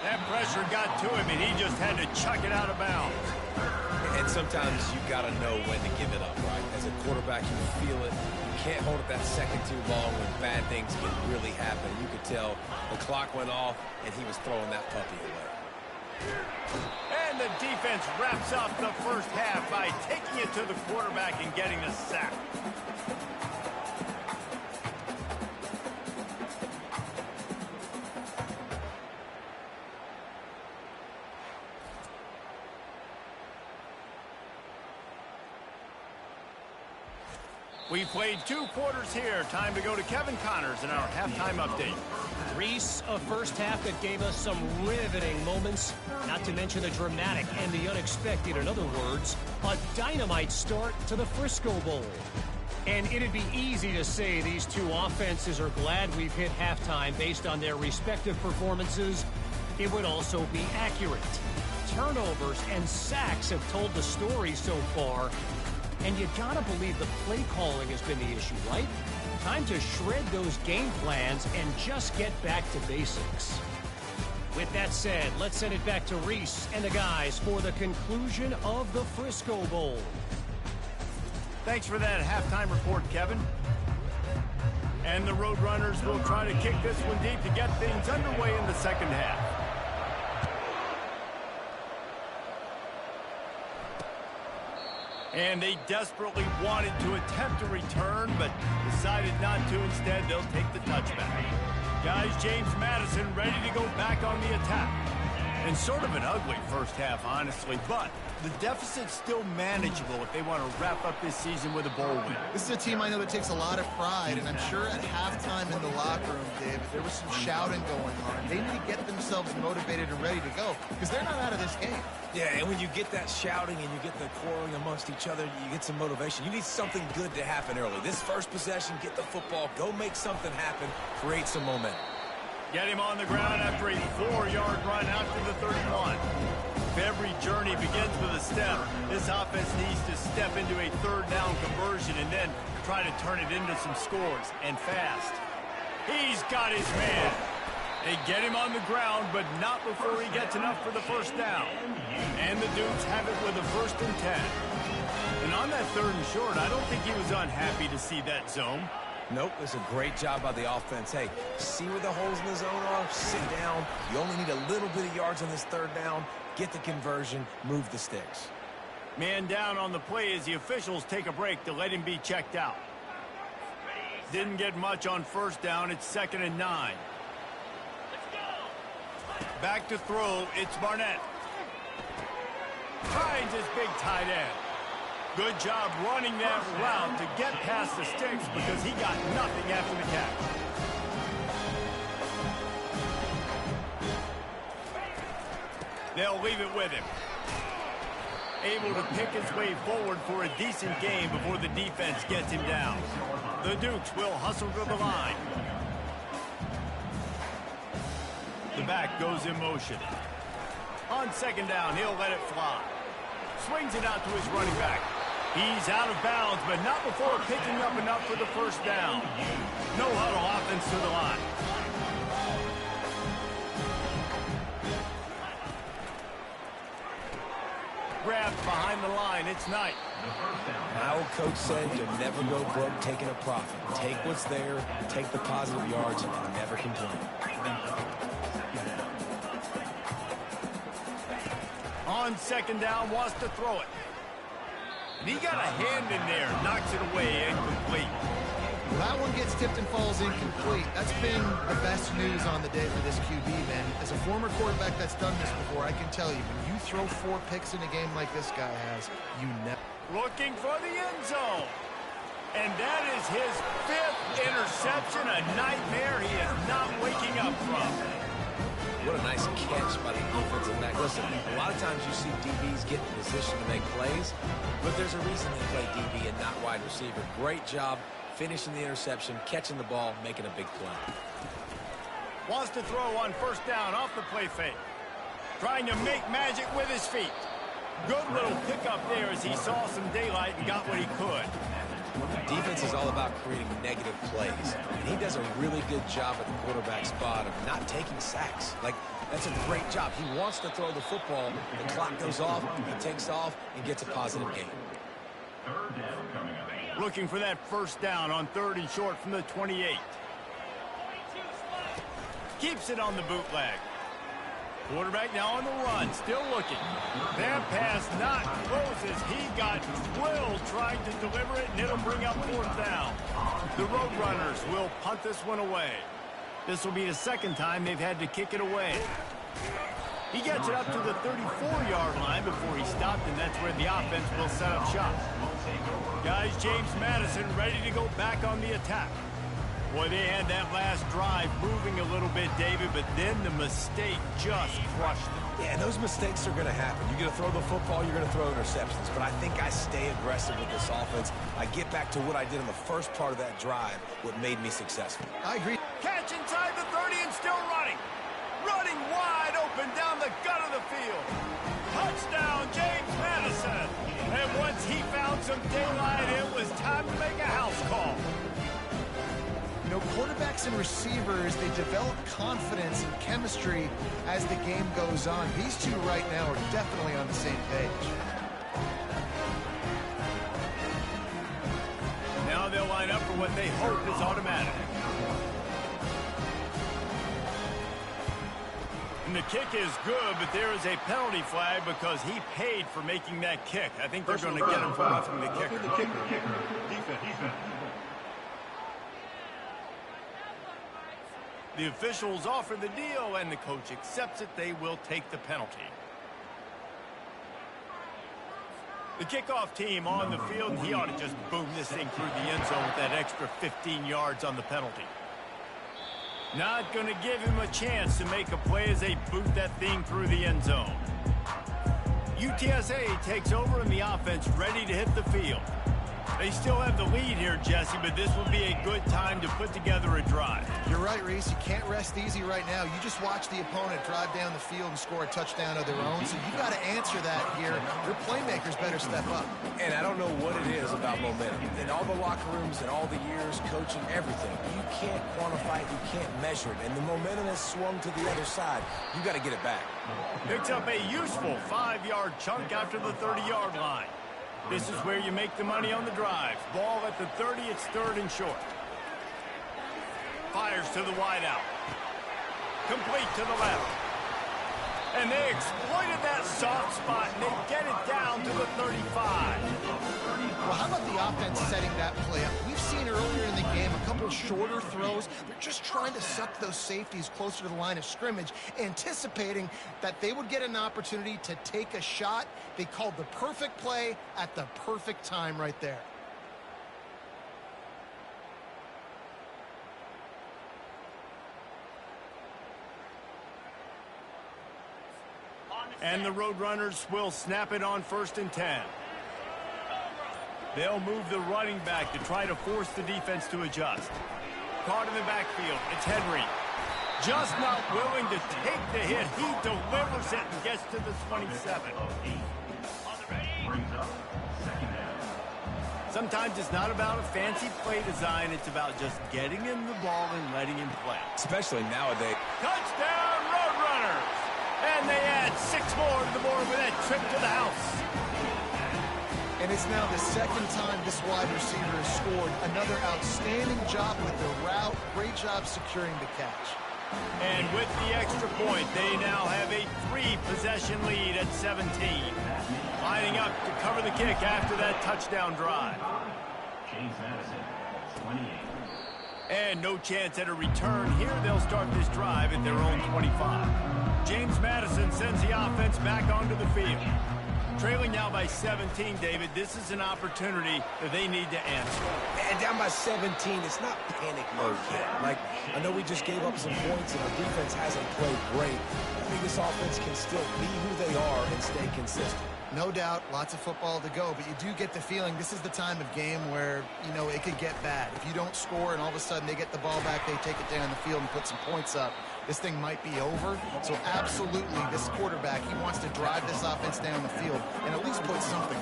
That pressure got to him, and he just had to chuck it out of bounds. And sometimes you got to know when to give it up, right? As a quarterback, you feel it. You can't hold it that second too long when bad things can really happen. You could tell the clock went off, and he was throwing that puppy away. And the defense wraps up the first half by taking it to the quarterback and getting the sack. We played 2 quarters here. Time to go to Kevin Connors in our halftime update. Reese, a first half that gave us some riveting moments, not to mention the dramatic and the unexpected. In other words, a dynamite start to the Frisco Bowl. And it'd be easy to say these two offenses are glad we've hit halftime based on their respective performances. It would also be accurate. Turnovers and sacks have told the story so far. And you gotta believe the play calling has been the issue, right? Time to shred those game plans and just get back to basics. With that said, let's send it back to Reese and the guys for the conclusion of the Frisco Bowl. Thanks for that halftime report, Kevin. And the Roadrunners will try to kick this one deep to get things underway in the second half. And they desperately wanted to attempt a return, but decided not to. Instead, they'll take the touchback. Guys, James Madison ready to go back on the attack. And sort of an ugly first half, honestly, but the deficit's still manageable if they want to wrap up this season with a bowl win. This is a team I know that takes a lot of pride, and I'm sure at halftime in the locker room, Dave, there was some shouting going on. They need to get themselves motivated and ready to go, because they're not out of this game. Yeah, and when you get that shouting and you get the quarreling amongst each other, you get some motivation. You need something good to happen early. This first possession, get the football, go make something happen, create some momentum. Get him on the ground after a 4-yard run out to the 31. If every journey begins with a step, this offense needs to step into a third down conversion and then try to turn it into some scores, and fast. He's got his man. They get him on the ground, but not before he gets enough for the first down. And the Dukes have it with a 1st and 10. And on that 3rd and short, I don't think he was unhappy to see that zone. Nope, it's a great job by the offense. Hey, see where the holes in the zone are? Sit down. You only need a little bit of yards on this 3rd down. Get the conversion, move the sticks. Man down on the play as the officials take a break to let him be checked out. Didn't get much on 1st down. It's 2nd and 9. Back to throw, it's Barnett. Finds his big tight end. Good job running that route to get past the sticks because he got nothing after the catch. They'll leave it with him. Able to pick his way forward for a decent gain before the defense gets him down. The Dukes will hustle to the line. The back goes in motion. On 2nd down, he'll let it fly. Swings it out to his running back. He's out of bounds, but not before picking up enough for the 1st down. No huddle offense to the line. Grabbed behind the line, it's Knight. My old coach said you'll never go broke taking a profit. Take what's there, take the positive yards, and never complain. On 2nd down, wants to throw it. And he got a hand in there, knocks it away, incomplete. That one gets tipped and falls incomplete. That's been the best news on the day for this QB, man. As a former quarterback that's done this before, I can tell you, when you throw 4 picks in a game like this guy has, you never... Looking for the end zone. And that is his 5th interception, a nightmare he is not waking up from. What a nice catch by the defensive back. Listen, a lot of times you see DBs get in position to make plays, but there's a reason they play DB and not wide receiver. Great job finishing the interception, catching the ball, making a big play. Wants to throw on first down off the play fake. Trying to make magic with his feet. Good little pickup there as he saw some daylight and got what he could. Defense is all about creating negative plays, and he does a really good job at the quarterback spot of not taking sacks. Like, that's a great job. He wants to throw the football. The clock goes off, he takes off, and gets a positive gain. Looking for that first down on 3rd and short from the 28. Keeps it on the bootleg. Quarterback now on the run, still looking. That pass not close as he got drilled trying to deliver it, and it'll bring up 4th down. The Roadrunners will punt this one away. This will be the 2nd time they've had to kick it away. He gets it up to the 34-yard line before he stopped, and that's where the offense will set up shop. Guys, James Madison ready to go back on the attack. Boy, they had that last drive moving a little bit, David, but then the mistake just crushed them. Yeah, those mistakes are going to happen. You're going to throw the football, you're going to throw interceptions. But I think I stay aggressive with this offense. I get back to what I did in the first part of that drive, what made me successful. I agree. Catch inside the 30 and still running. Running wide open down the gut of the field. Touchdown, James Madison. And once he found some daylight, it was time to make a house call. You know, quarterbacks and receivers, they develop confidence and chemistry as the game goes on. These two right now are definitely on the same page. Now they'll line up for what they hope is automatic. And the kick is good, but there is a penalty flag because he paid for making that kick. I think they're going to get him for roughing the kicker. Defense. The officials offer the deal, and the coach accepts it. They will take the penalty. The kickoff team on the field, he ought to just boom this thing through the end zone with that extra 15 yards on the penalty. Not going to give him a chance to make a play as they boot that thing through the end zone. UTSA takes over in the offense, ready to hit the field. They still have the lead here, Jesse, but this would be a good time to put together a drive. You're right, Reese. You can't rest easy right now. You just watch the opponent drive down the field and score a touchdown of their own, so you got to answer that here. Your playmakers better step up. And I don't know what it is about momentum. In all the locker rooms and all the years, coaching, everything, you can't quantify it, you can't measure it. And the momentum has swung to the other side. You got to get it back. Picks up a useful 5-yard chunk after the 30-yard line. This is where you make the money on the drive. Ball at the 30, it's 3rd and short. Fires to the wideout. Complete to the left. And they exploited that soft spot, and they get it down to the 35. Well, how about the offense setting that play up? We've seen earlier in the game a couple shorter throws. They're just trying to suck those safeties closer to the line of scrimmage, anticipating that they would get an opportunity to take a shot. They called the perfect play at the perfect time right there. And the Roadrunners will snap it on 1st and 10. They'll move the running back to try to force the defense to adjust. Caught in the backfield, it's Henry. Just not willing to take the hit. He delivers it and gets to the 27. Sometimes it's not about a fancy play design. It's about just getting him the ball and letting him play. Especially nowadays. Touchdown, Roadrunners! And they add 6 more to the board with that trip to the house. And it's now the 2nd time this wide receiver has scored. Another outstanding job with the route. Great job securing the catch. And with the extra point, they now have a 3-possession lead at 17. Lining up to cover the kick after that touchdown drive. James Madison, 28. And no chance at a return here. They'll start this drive at their own 25. James Madison sends the offense back onto the field. Trailing now by 17, David. This is an opportunity that they need to answer. And down by 17, it's not panic mode yet. Like, I know we just gave up some points and our defense hasn't played great. I think this offense can still be who they are and stay consistent. No doubt, lots of football to go, but you do get the feeling this is the time of game where, you know, it could get bad. If you don't score and all of a sudden they get the ball back, they take it down the field and put some points up, this thing might be over. So absolutely, this quarterback, he wants to drive this offense down the field and at least put something.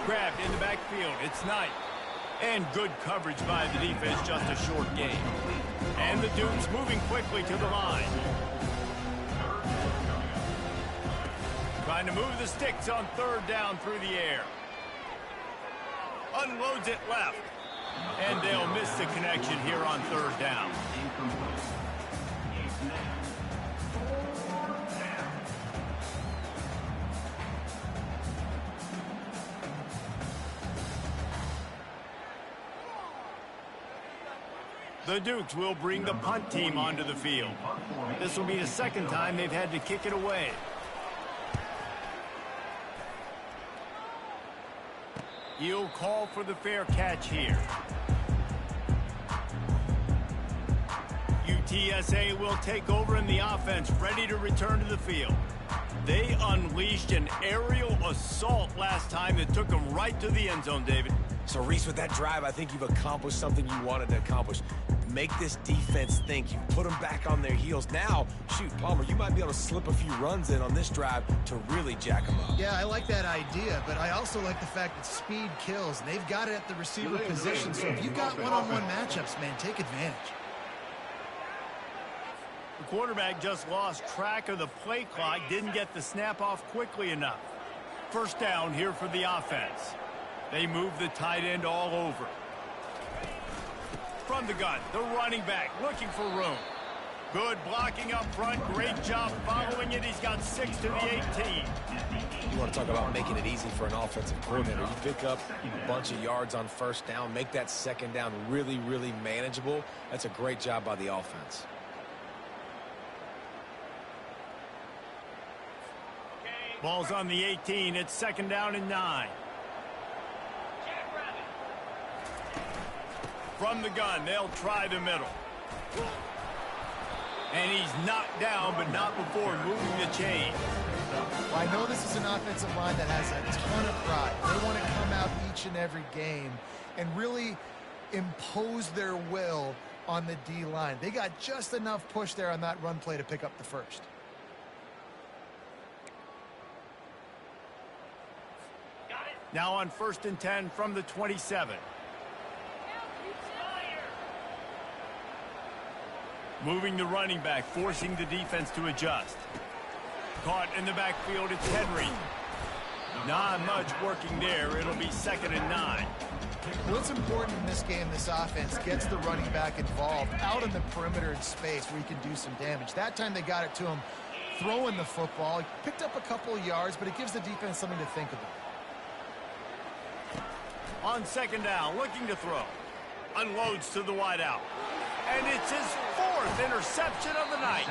Grabbed in the backfield. It's Knight. And good coverage by the defense, just a short game. And the Dukes moving quickly to the line. Trying to move the sticks on third down through the air. Unloads it left. And they'll miss the connection here on third down. The Dukes will bring the punt team onto the field. This will be the second time they've had to kick it away. He'll call for the fair catch here. UTSA will take over in the offense, ready to return to the field. They unleashed an aerial assault last time that took them right to the end zone, David. So, Reese, with that drive, I think you've accomplished something you wanted to accomplish. Make this defense think. You put them back on their heels. Now, shoot, Palmer, you might be able to slip a few runs in on this drive to really jack them up. Yeah, I like that idea, but I also like the fact that speed kills, and they've got it at the receiver position. So if you've got one-on-one matchups, man, take advantage. The quarterback just lost track of the play clock, didn't get the snap off quickly enough. First down here for the offense. They move the tight end all over. From the gun, the running back looking for room. Good blocking up front. Great job following it. He's got 6 to the 18. You want to talk about making it easy for an offensive coordinator. You pick up a bunch of yards on first down, make that second down really, really manageable. That's a great job by the offense. Ball's on the 18. It's second down and 9. From the gun, they'll try the middle. And he's knocked down, but not before moving the chain. Well, I know this is an offensive line that has a ton of pride. They want to come out each and every game and really impose their will on the D-line. They got just enough push there on that run play to pick up the first. Now on 1st and 10 from the 27. Moving the running back, forcing the defense to adjust. Caught in the backfield, it's Henry. Not much working there. It'll be 2nd and 9. What's important in this game, this offense gets the running back involved out in the perimeter in space where he can do some damage. That time they got it to him throwing the football. He picked up a couple of yards, but it gives the defense something to think about. On 2nd down, looking to throw. Unloads to the wideout. And it's his 4th interception of the night.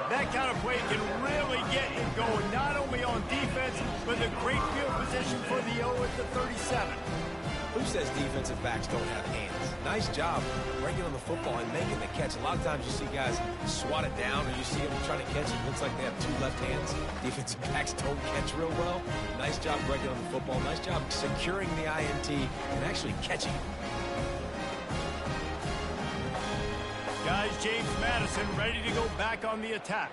That kind of play can really get you going, not only on defense, but the great field position for the O at the 37. Who says defensive backs don't have hands? Nice job bringing on the football and making the catch. A lot of times you see guys swat it down, or you see them trying to catch it. It looks like they have 2 left hands. Defensive backs don't catch real well. Nice job bringing on the football. Nice job securing the INT and actually catching it. Guys, James Madison ready to go back on the attack.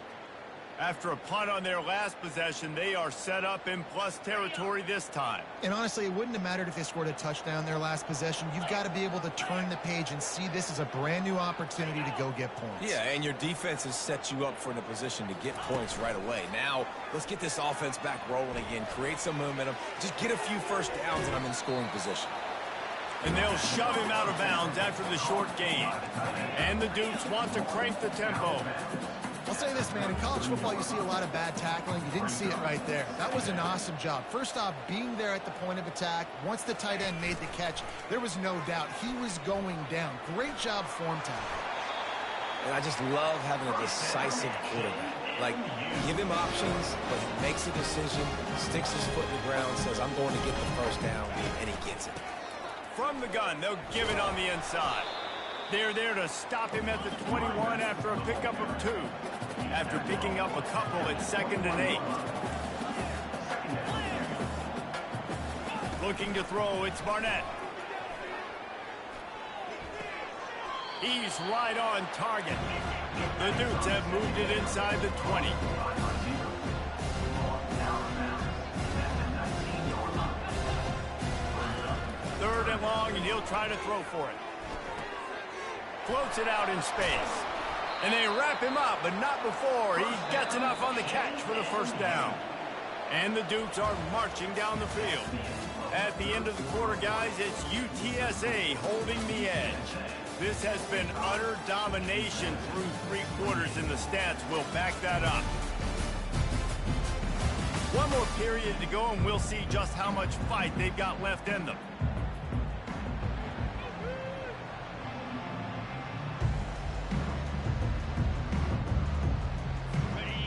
After a punt on their last possession, they are set up in plus territory this time. And honestly, it wouldn't have mattered if they scored a touchdown their last possession. You've got to be able to turn the page and see this as a brand new opportunity to go get points. Yeah, and your defense has set you up for the position to get points right away. Now, let's get this offense back rolling again, create some momentum, just get a few first downs, and I'm in scoring position. And they'll shove him out of bounds after the short gain. And the Dukes want to crank the tempo. I'll say this, man. In college football, you see a lot of bad tackling. You didn't see it right there. That was an awesome job. First off, being there at the point of attack. Once the tight end made the catch, there was no doubt he was going down. Great job form tackle. And I just love having a decisive quarterback. Like, give him options, but he makes a decision, sticks his foot in the ground, says, I'm going to get the first down, and he gets it. From the gun, they'll give it on the inside. They're there to stop him at the 21 after a pickup of 2. After picking up a couple at 2nd and 8. Looking to throw, it's Barnett. He's right on target. The Dukes have moved it inside the 20. Third and long, and he'll try to throw for it. Floats it out in space. And they wrap him up, but not before he gets enough on the catch for the first down. And the Dukes are marching down the field. At the end of the quarter, guys, it's UTSA holding the edge. This has been utter domination through 3 quarters, and the stats will back that up. One more period to go, and we'll see just how much fight they've got left in them.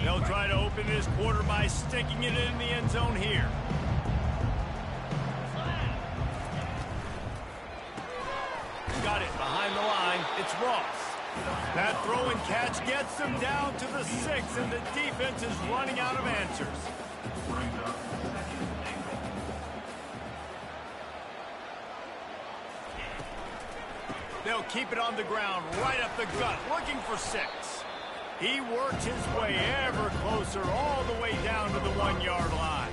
They'll try to open this quarter by sticking it in the end zone here. Got it behind the line. It's Ross. That throw and catch gets them down to the 6, and the defense is running out of answers. They'll keep it on the ground, right up the gut, looking for 6. He works his way ever closer, all the way down to the 1-yard line.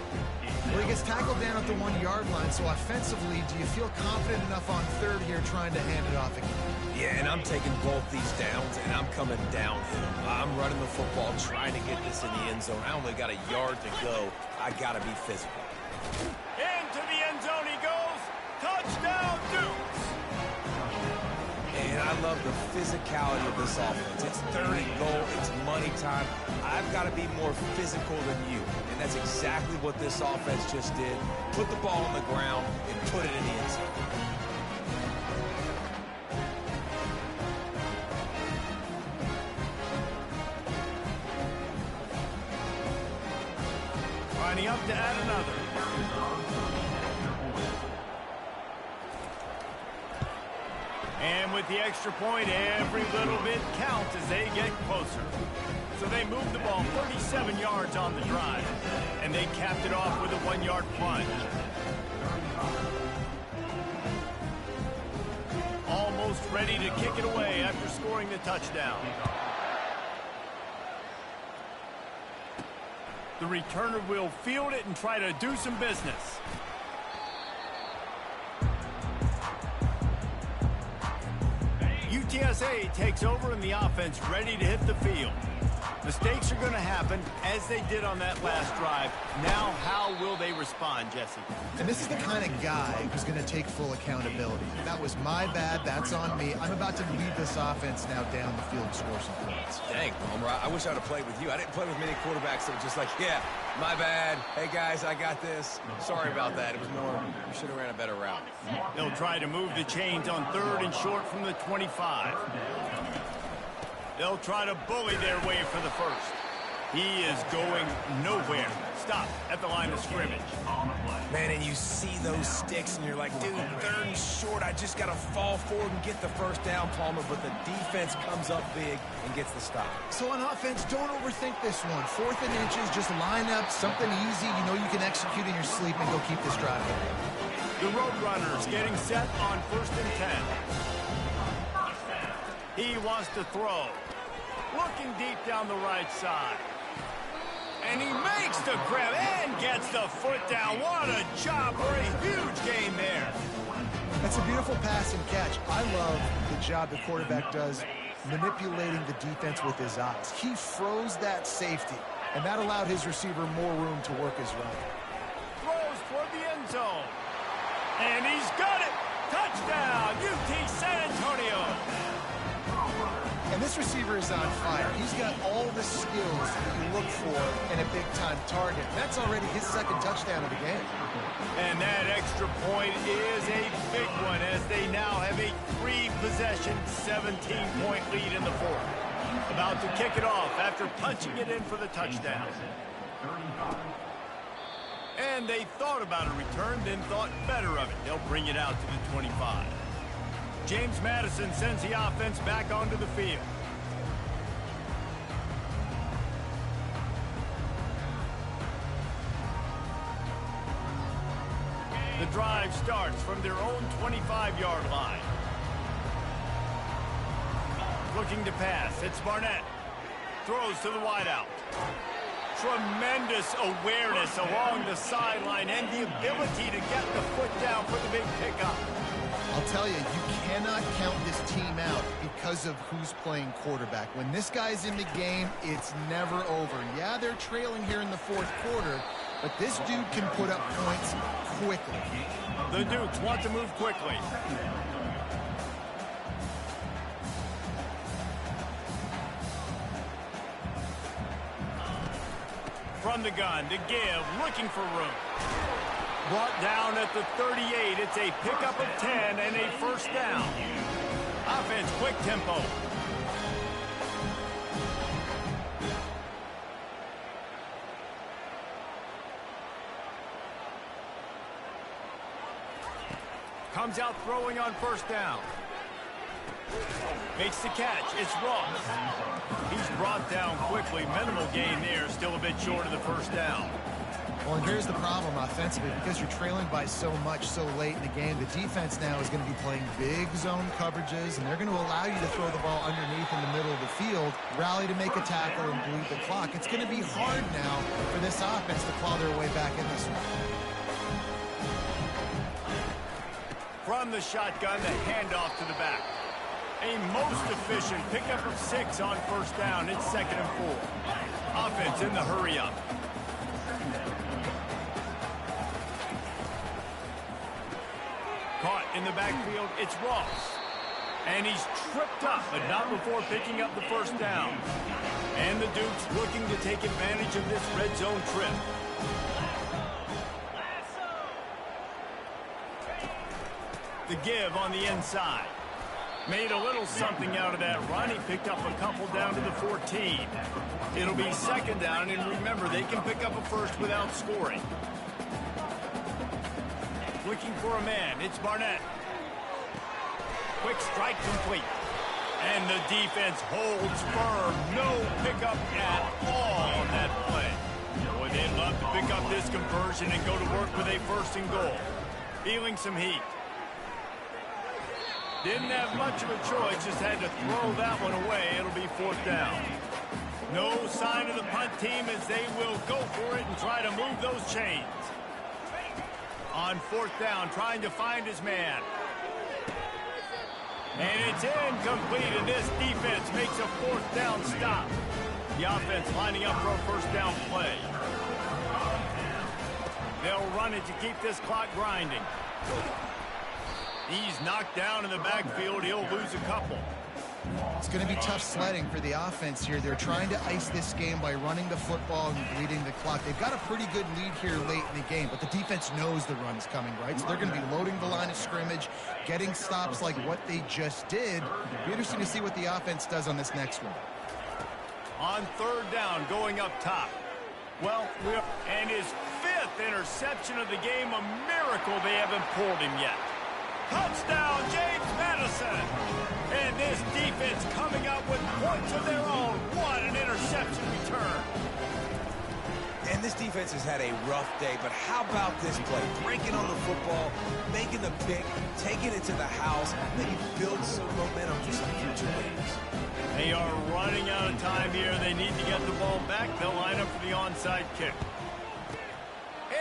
Well, he gets tackled down at the 1-yard line, so offensively, do you feel confident enough on 3rd here trying to hand it off again? Yeah, and I'm taking both these downs, and I'm coming downhill. I'm running the football, trying to get this in the end zone. I only got a yard to go. I got to be physical. Into the end zone he goes. Touchdown, Dukes. And I love the physicality of this offense. It's 3rd and goal. It's money time. I've got to be more physical than you. And that's exactly what this offense just did. Put the ball on the ground and put it in the end zone. Lining up to add another. And with the extra point, every little bit counts as they get closer. So they moved the ball 37 yards on the drive, and they capped it off with a 1-yard plunge. Almost ready to kick it away after scoring the touchdown. The returner will field it and try to do some business. UTSA takes over in the offense, ready to hit the field. Mistakes are going to happen, as they did on that last drive. Now, how will they respond, Jesse? And this is the kind of guy who's going to take full accountability. That was my bad. That's on me. I'm about to lead this offense now down the field and score some points. Dang, Palmer, I wish I'd have played with you. I didn't play with many quarterbacks that were just like, yeah, my bad. Hey, guys, I got this. Sorry about that. It was Norm. You should have ran a better route. They'll try to move the chains on 3rd and short from the 25. They'll try to bully their way for the first. He is going nowhere. Stop at the line of scrimmage. Man, and you see those sticks, and you're like, dude, 3rd and short. I just got to fall forward and get the first down, Palmer. But the defense comes up big and gets the stop. So on offense, don't overthink this one. 4th and inches, just line up, something easy. You know you can execute in your sleep and go keep this drive going. The Roadrunners getting set on 1st and 10. He wants to throw. Looking deep down the right side. And he makes the grab and gets the foot down. What a job for a huge gain there. That's a beautiful pass and catch. I love the job the quarterback does manipulating the defense with his eyes. He froze that safety, and that allowed his receiver more room to work his route. Throws toward the end zone. And he's got it. Touchdown, UT San Antonio. And this receiver is on fire. He's got all the skills that you look for in a big-time target. That's already his 2nd touchdown of the game. And that extra point is a big one as they now have a 3-possession, 17-point lead in the 4th. About to kick it off after punching it in for the touchdown. And they thought about a return, then thought better of it. They'll bring it out to the 25. James Madison sends the offense back onto the field. The drive starts from their own 25-yard line. Looking to pass. It's Barnett. Throws to the wideout. Tremendous awareness along the sideline and the ability to get the foot down for the big pickup. I'll tell you, you cannot count this team out because of who's playing quarterback. When this guy's in the game, it's never over. Yeah, they're trailing here in the fourth quarter, but this dude can put up points quickly. The Dukes want to move quickly. From the gun to give, looking for room. Brought down at the 38. It's a pickup of 10 and a first down. Offense, quick tempo. Comes out throwing on first down. Makes the catch. It's Ross. He's brought down quickly. Minimal gain there. Still a bit short of the first down. Well, and here's the problem offensively. Because you're trailing by so much so late in the game, the defense now is going to be playing big zone coverages, and they're going to allow you to throw the ball underneath in the middle of the field, rally to make a tackle, and bleed the clock. It's going to be hard now for this offense to claw their way back in this one. From the shotgun, the handoff to the back. A most efficient pickup of 6 on first down. It's 2nd and 4. Offense in the hurry-up. Caught in the backfield, it's Ross. And he's tripped up, but not before picking up the first down. And the Dukes looking to take advantage of this red zone trip. The give on the inside. Made a little something out of that run. He picked up a couple down to the 14. It'll be 2nd down, and remember, they can pick up a first without scoring. Looking for a man. It's Barnett. Quick strike complete. And the defense holds firm. No pickup at all on that play. Boy, they'd love to pick up this conversion and go to work with a 1st and goal. Feeling some heat. Didn't have much of a choice, just had to throw that one away. It'll be 4th down. No sign of the punt team as they will go for it and try to move those chains. On 4th down, trying to find his man. And it's incomplete, and this defense makes a 4th down stop. The offense lining up for a 1st down play. They'll run it to keep this clock grinding. He's knocked down in the backfield. He'll lose a couple. It's going to be tough sledding for the offense here. They're trying to ice this game by running the football and bleeding the clock. They've got a pretty good lead here late in the game, but the defense knows the run's coming, right? So they're going to be loading the line of scrimmage, getting stops like what they just did. It'll be interesting to see what the offense does on this next one. On 3rd down, going up top. Well, and his 5th interception of the game, a miracle they haven't pulled him yet. Touchdown, James Madison. And this defense coming up with points of their own. What an interception return. And this defense has had a rough day, but how about this play? Breaking on the football, making the pick, taking it to the house, maybe build some momentum for some future games. They are running out of time here. They need to get the ball back. They'll line up for the onside kick.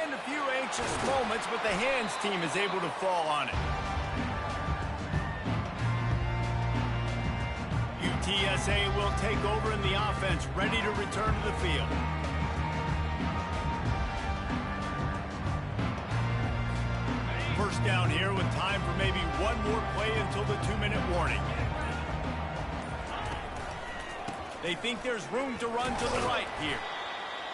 And a few anxious moments, but the hands team is able to fall on it. UTSA will take over in the offense, ready to return to the field. First down here with time for maybe one more play until the 2-minute warning. They think there's room to run to the right here.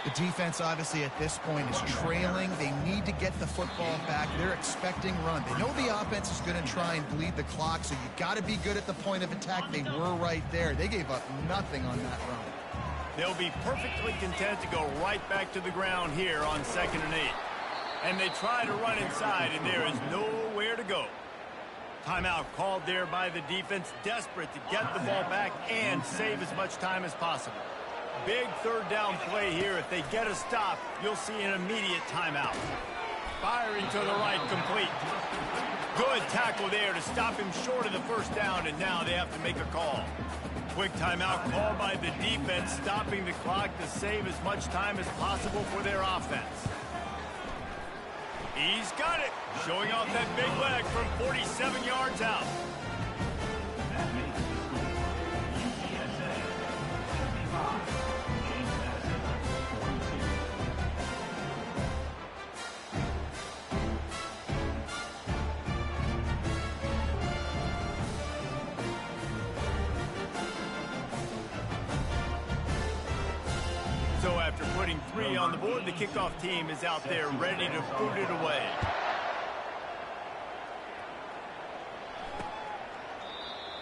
The defense, obviously, at this point is trailing. They need to get the football back. They're expecting run. They know the offense is going to try and bleed the clock, so you got to be good at the point of attack. They were right there. They gave up nothing on that run. They'll be perfectly content to go right back to the ground here on 2nd and 8. And they try to run inside, and there is nowhere to go. Timeout called there by the defense, desperate to get the ball back and save as much time as possible. Big 3rd down play here. If they get a stop, you'll see an immediate timeout. Firing to the right, complete. Good tackle there to stop him short of the 1st down, and now they have to make a call. Quick timeout called by the defense, stopping the clock to save as much time as possible for their offense. He's got it, showing off that big leg from 47 yards out. So after putting 3 on the board, the kickoff team is out there ready to boot it away.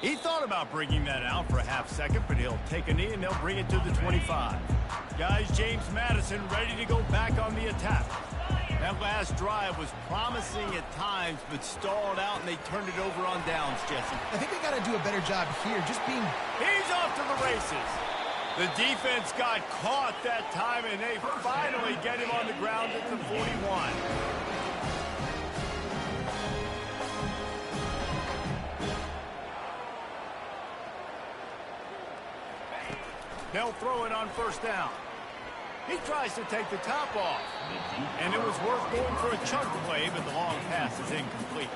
He thought about bringing that out for a half second, but he'll take a knee and they'll bring it to the 25. Guys, James Madison ready to go back on the attack. That last drive was promising at times, but stalled out, and they turned it over on downs, Jesse. I think they got to do a better job here, just being... He's off to the races. The defense got caught that time, and they finally get him on the ground at the 41. They'll throw it on 1st down. He tries to take the top off. And it was worth going for a chunk play, but the long pass is incomplete.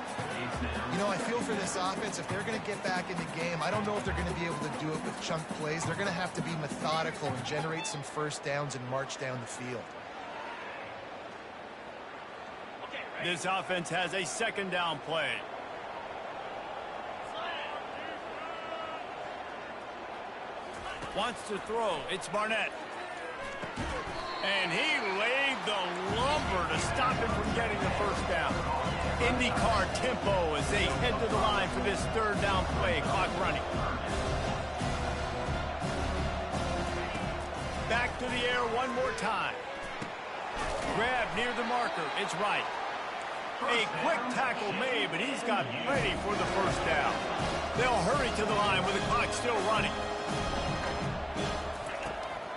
You know, I feel for this offense, if they're going to get back in the game, I don't know if they're going to be able to do it with chunk plays. They're going to have to be methodical and generate some 1st downs and march down the field. This offense has a 2nd down play. Wants to throw. It's Barnett. And he laid the lumber to stop him from getting the 1st down. IndyCar tempo as they head to the line for this 3rd down play. Clock running. Back to the air one more time. Grab near the marker. It's right. A quick tackle made, but he's got plenty for the 1st down. They'll hurry to the line with the clock still running.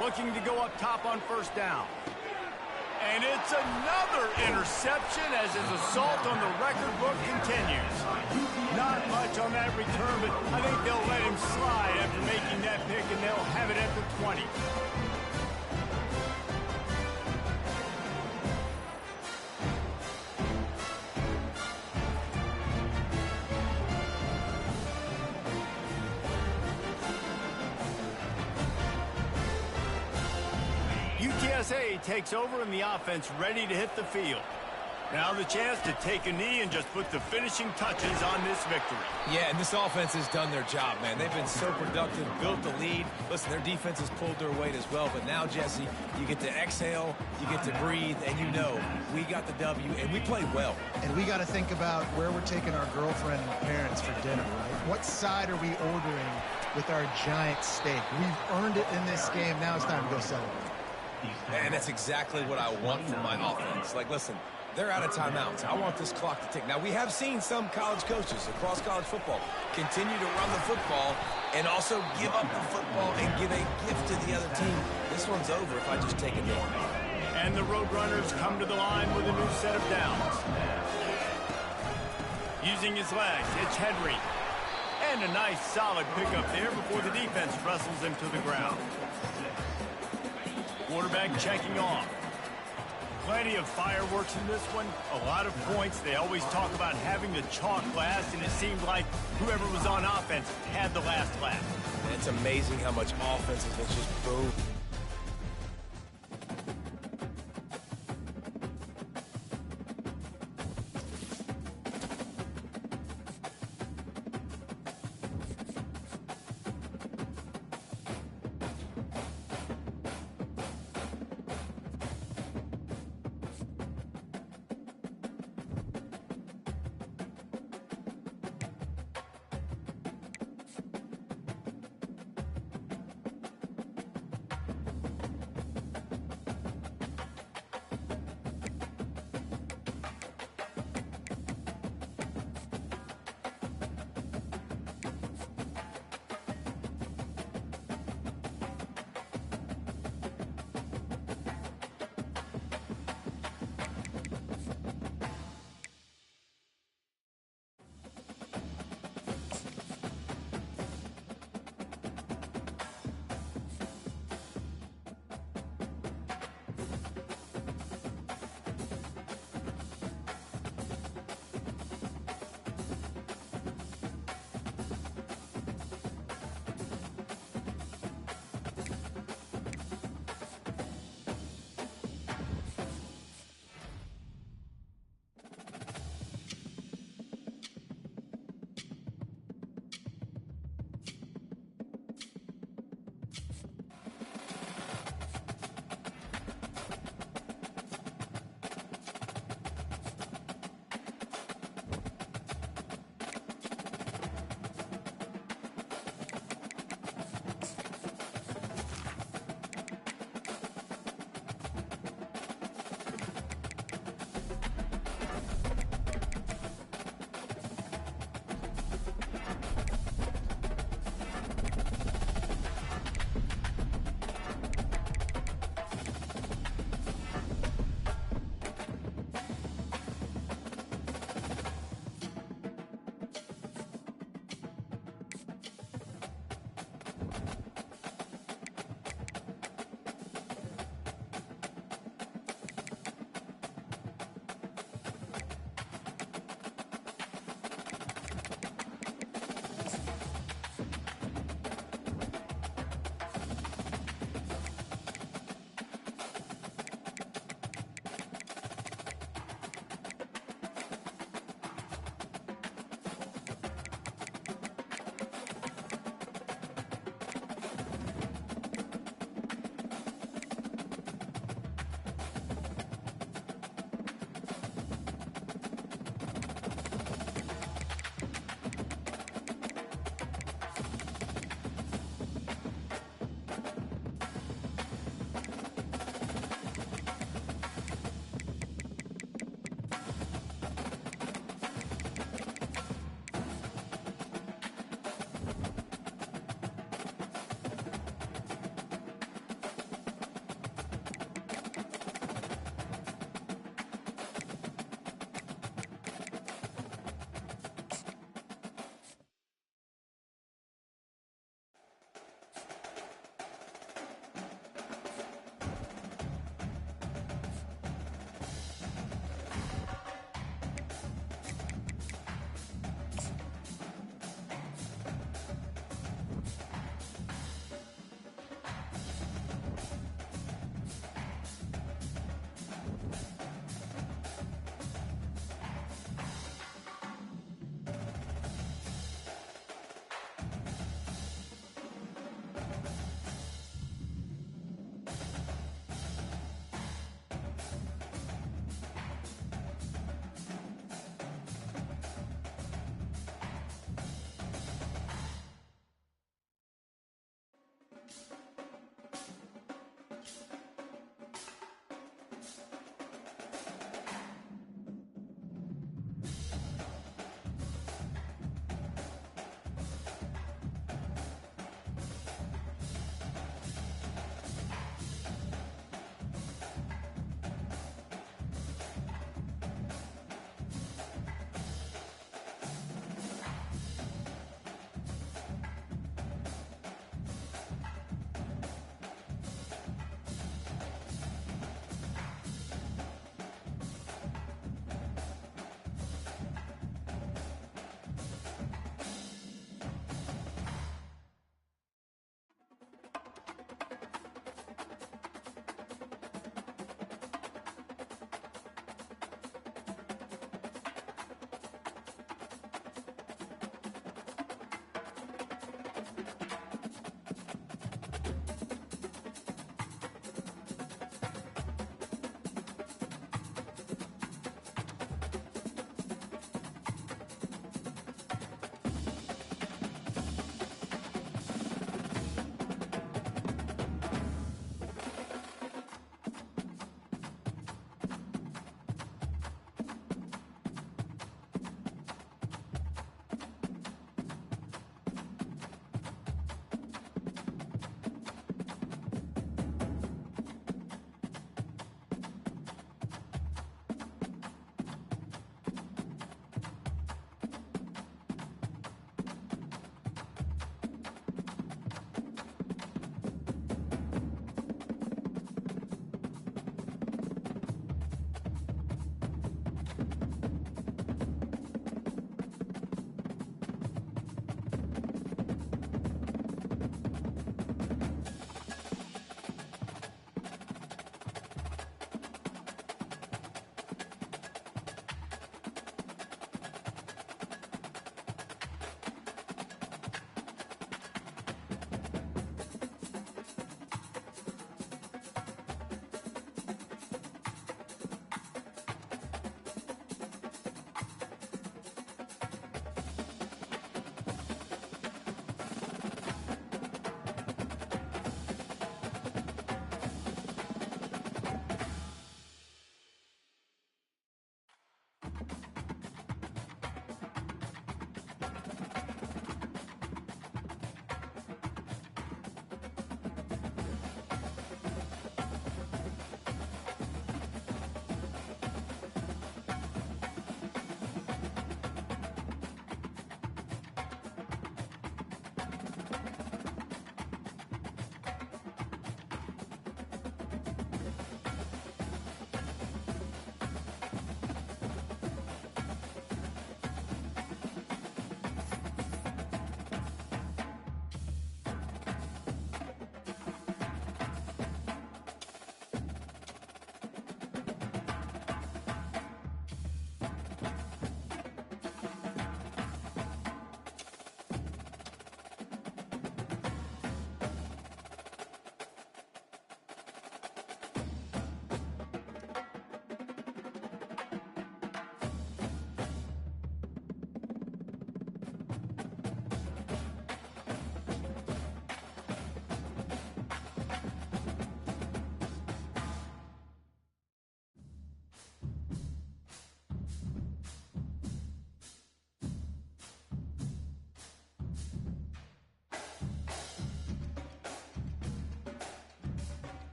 Looking to go up top on 1st down. And it's another interception as his assault on the record book continues. Not much on that return, but I think they'll let him slide after making that pick, and they'll have it at the 20. UTSA takes over and the offense ready to hit the field. Now the chance to take a knee and just put the finishing touches on this victory. Yeah, and this offense has done their job, man. They've been so productive, built the lead. Listen, their defense has pulled their weight as well. But now, Jesse, you get to exhale, you get to breathe, and you know we got the W, and we played well. And we got to think about where we're taking our girlfriend and parents for dinner, right? What side are we ordering with our giant steak? We've earned it in this game. Now it's time to go celebrate. And that's exactly what I want from my offense. Like, listen, they're out of timeouts. I want this clock to tick. Now, we have seen some college coaches across college football continue to run the football and also give up the football and give a gift to the other team. This one's over if I just take a knee. And the Roadrunners come to the line with a new set of downs. Using his legs, it's Henry. And a nice solid pickup there before the defense wrestles him to the ground. Quarterback checking off. Plenty of fireworks in this one. A lot of points. They always talk about having the chalk last, and it seemed like whoever was on offense had the last laugh. It's amazing how much offense is just boom.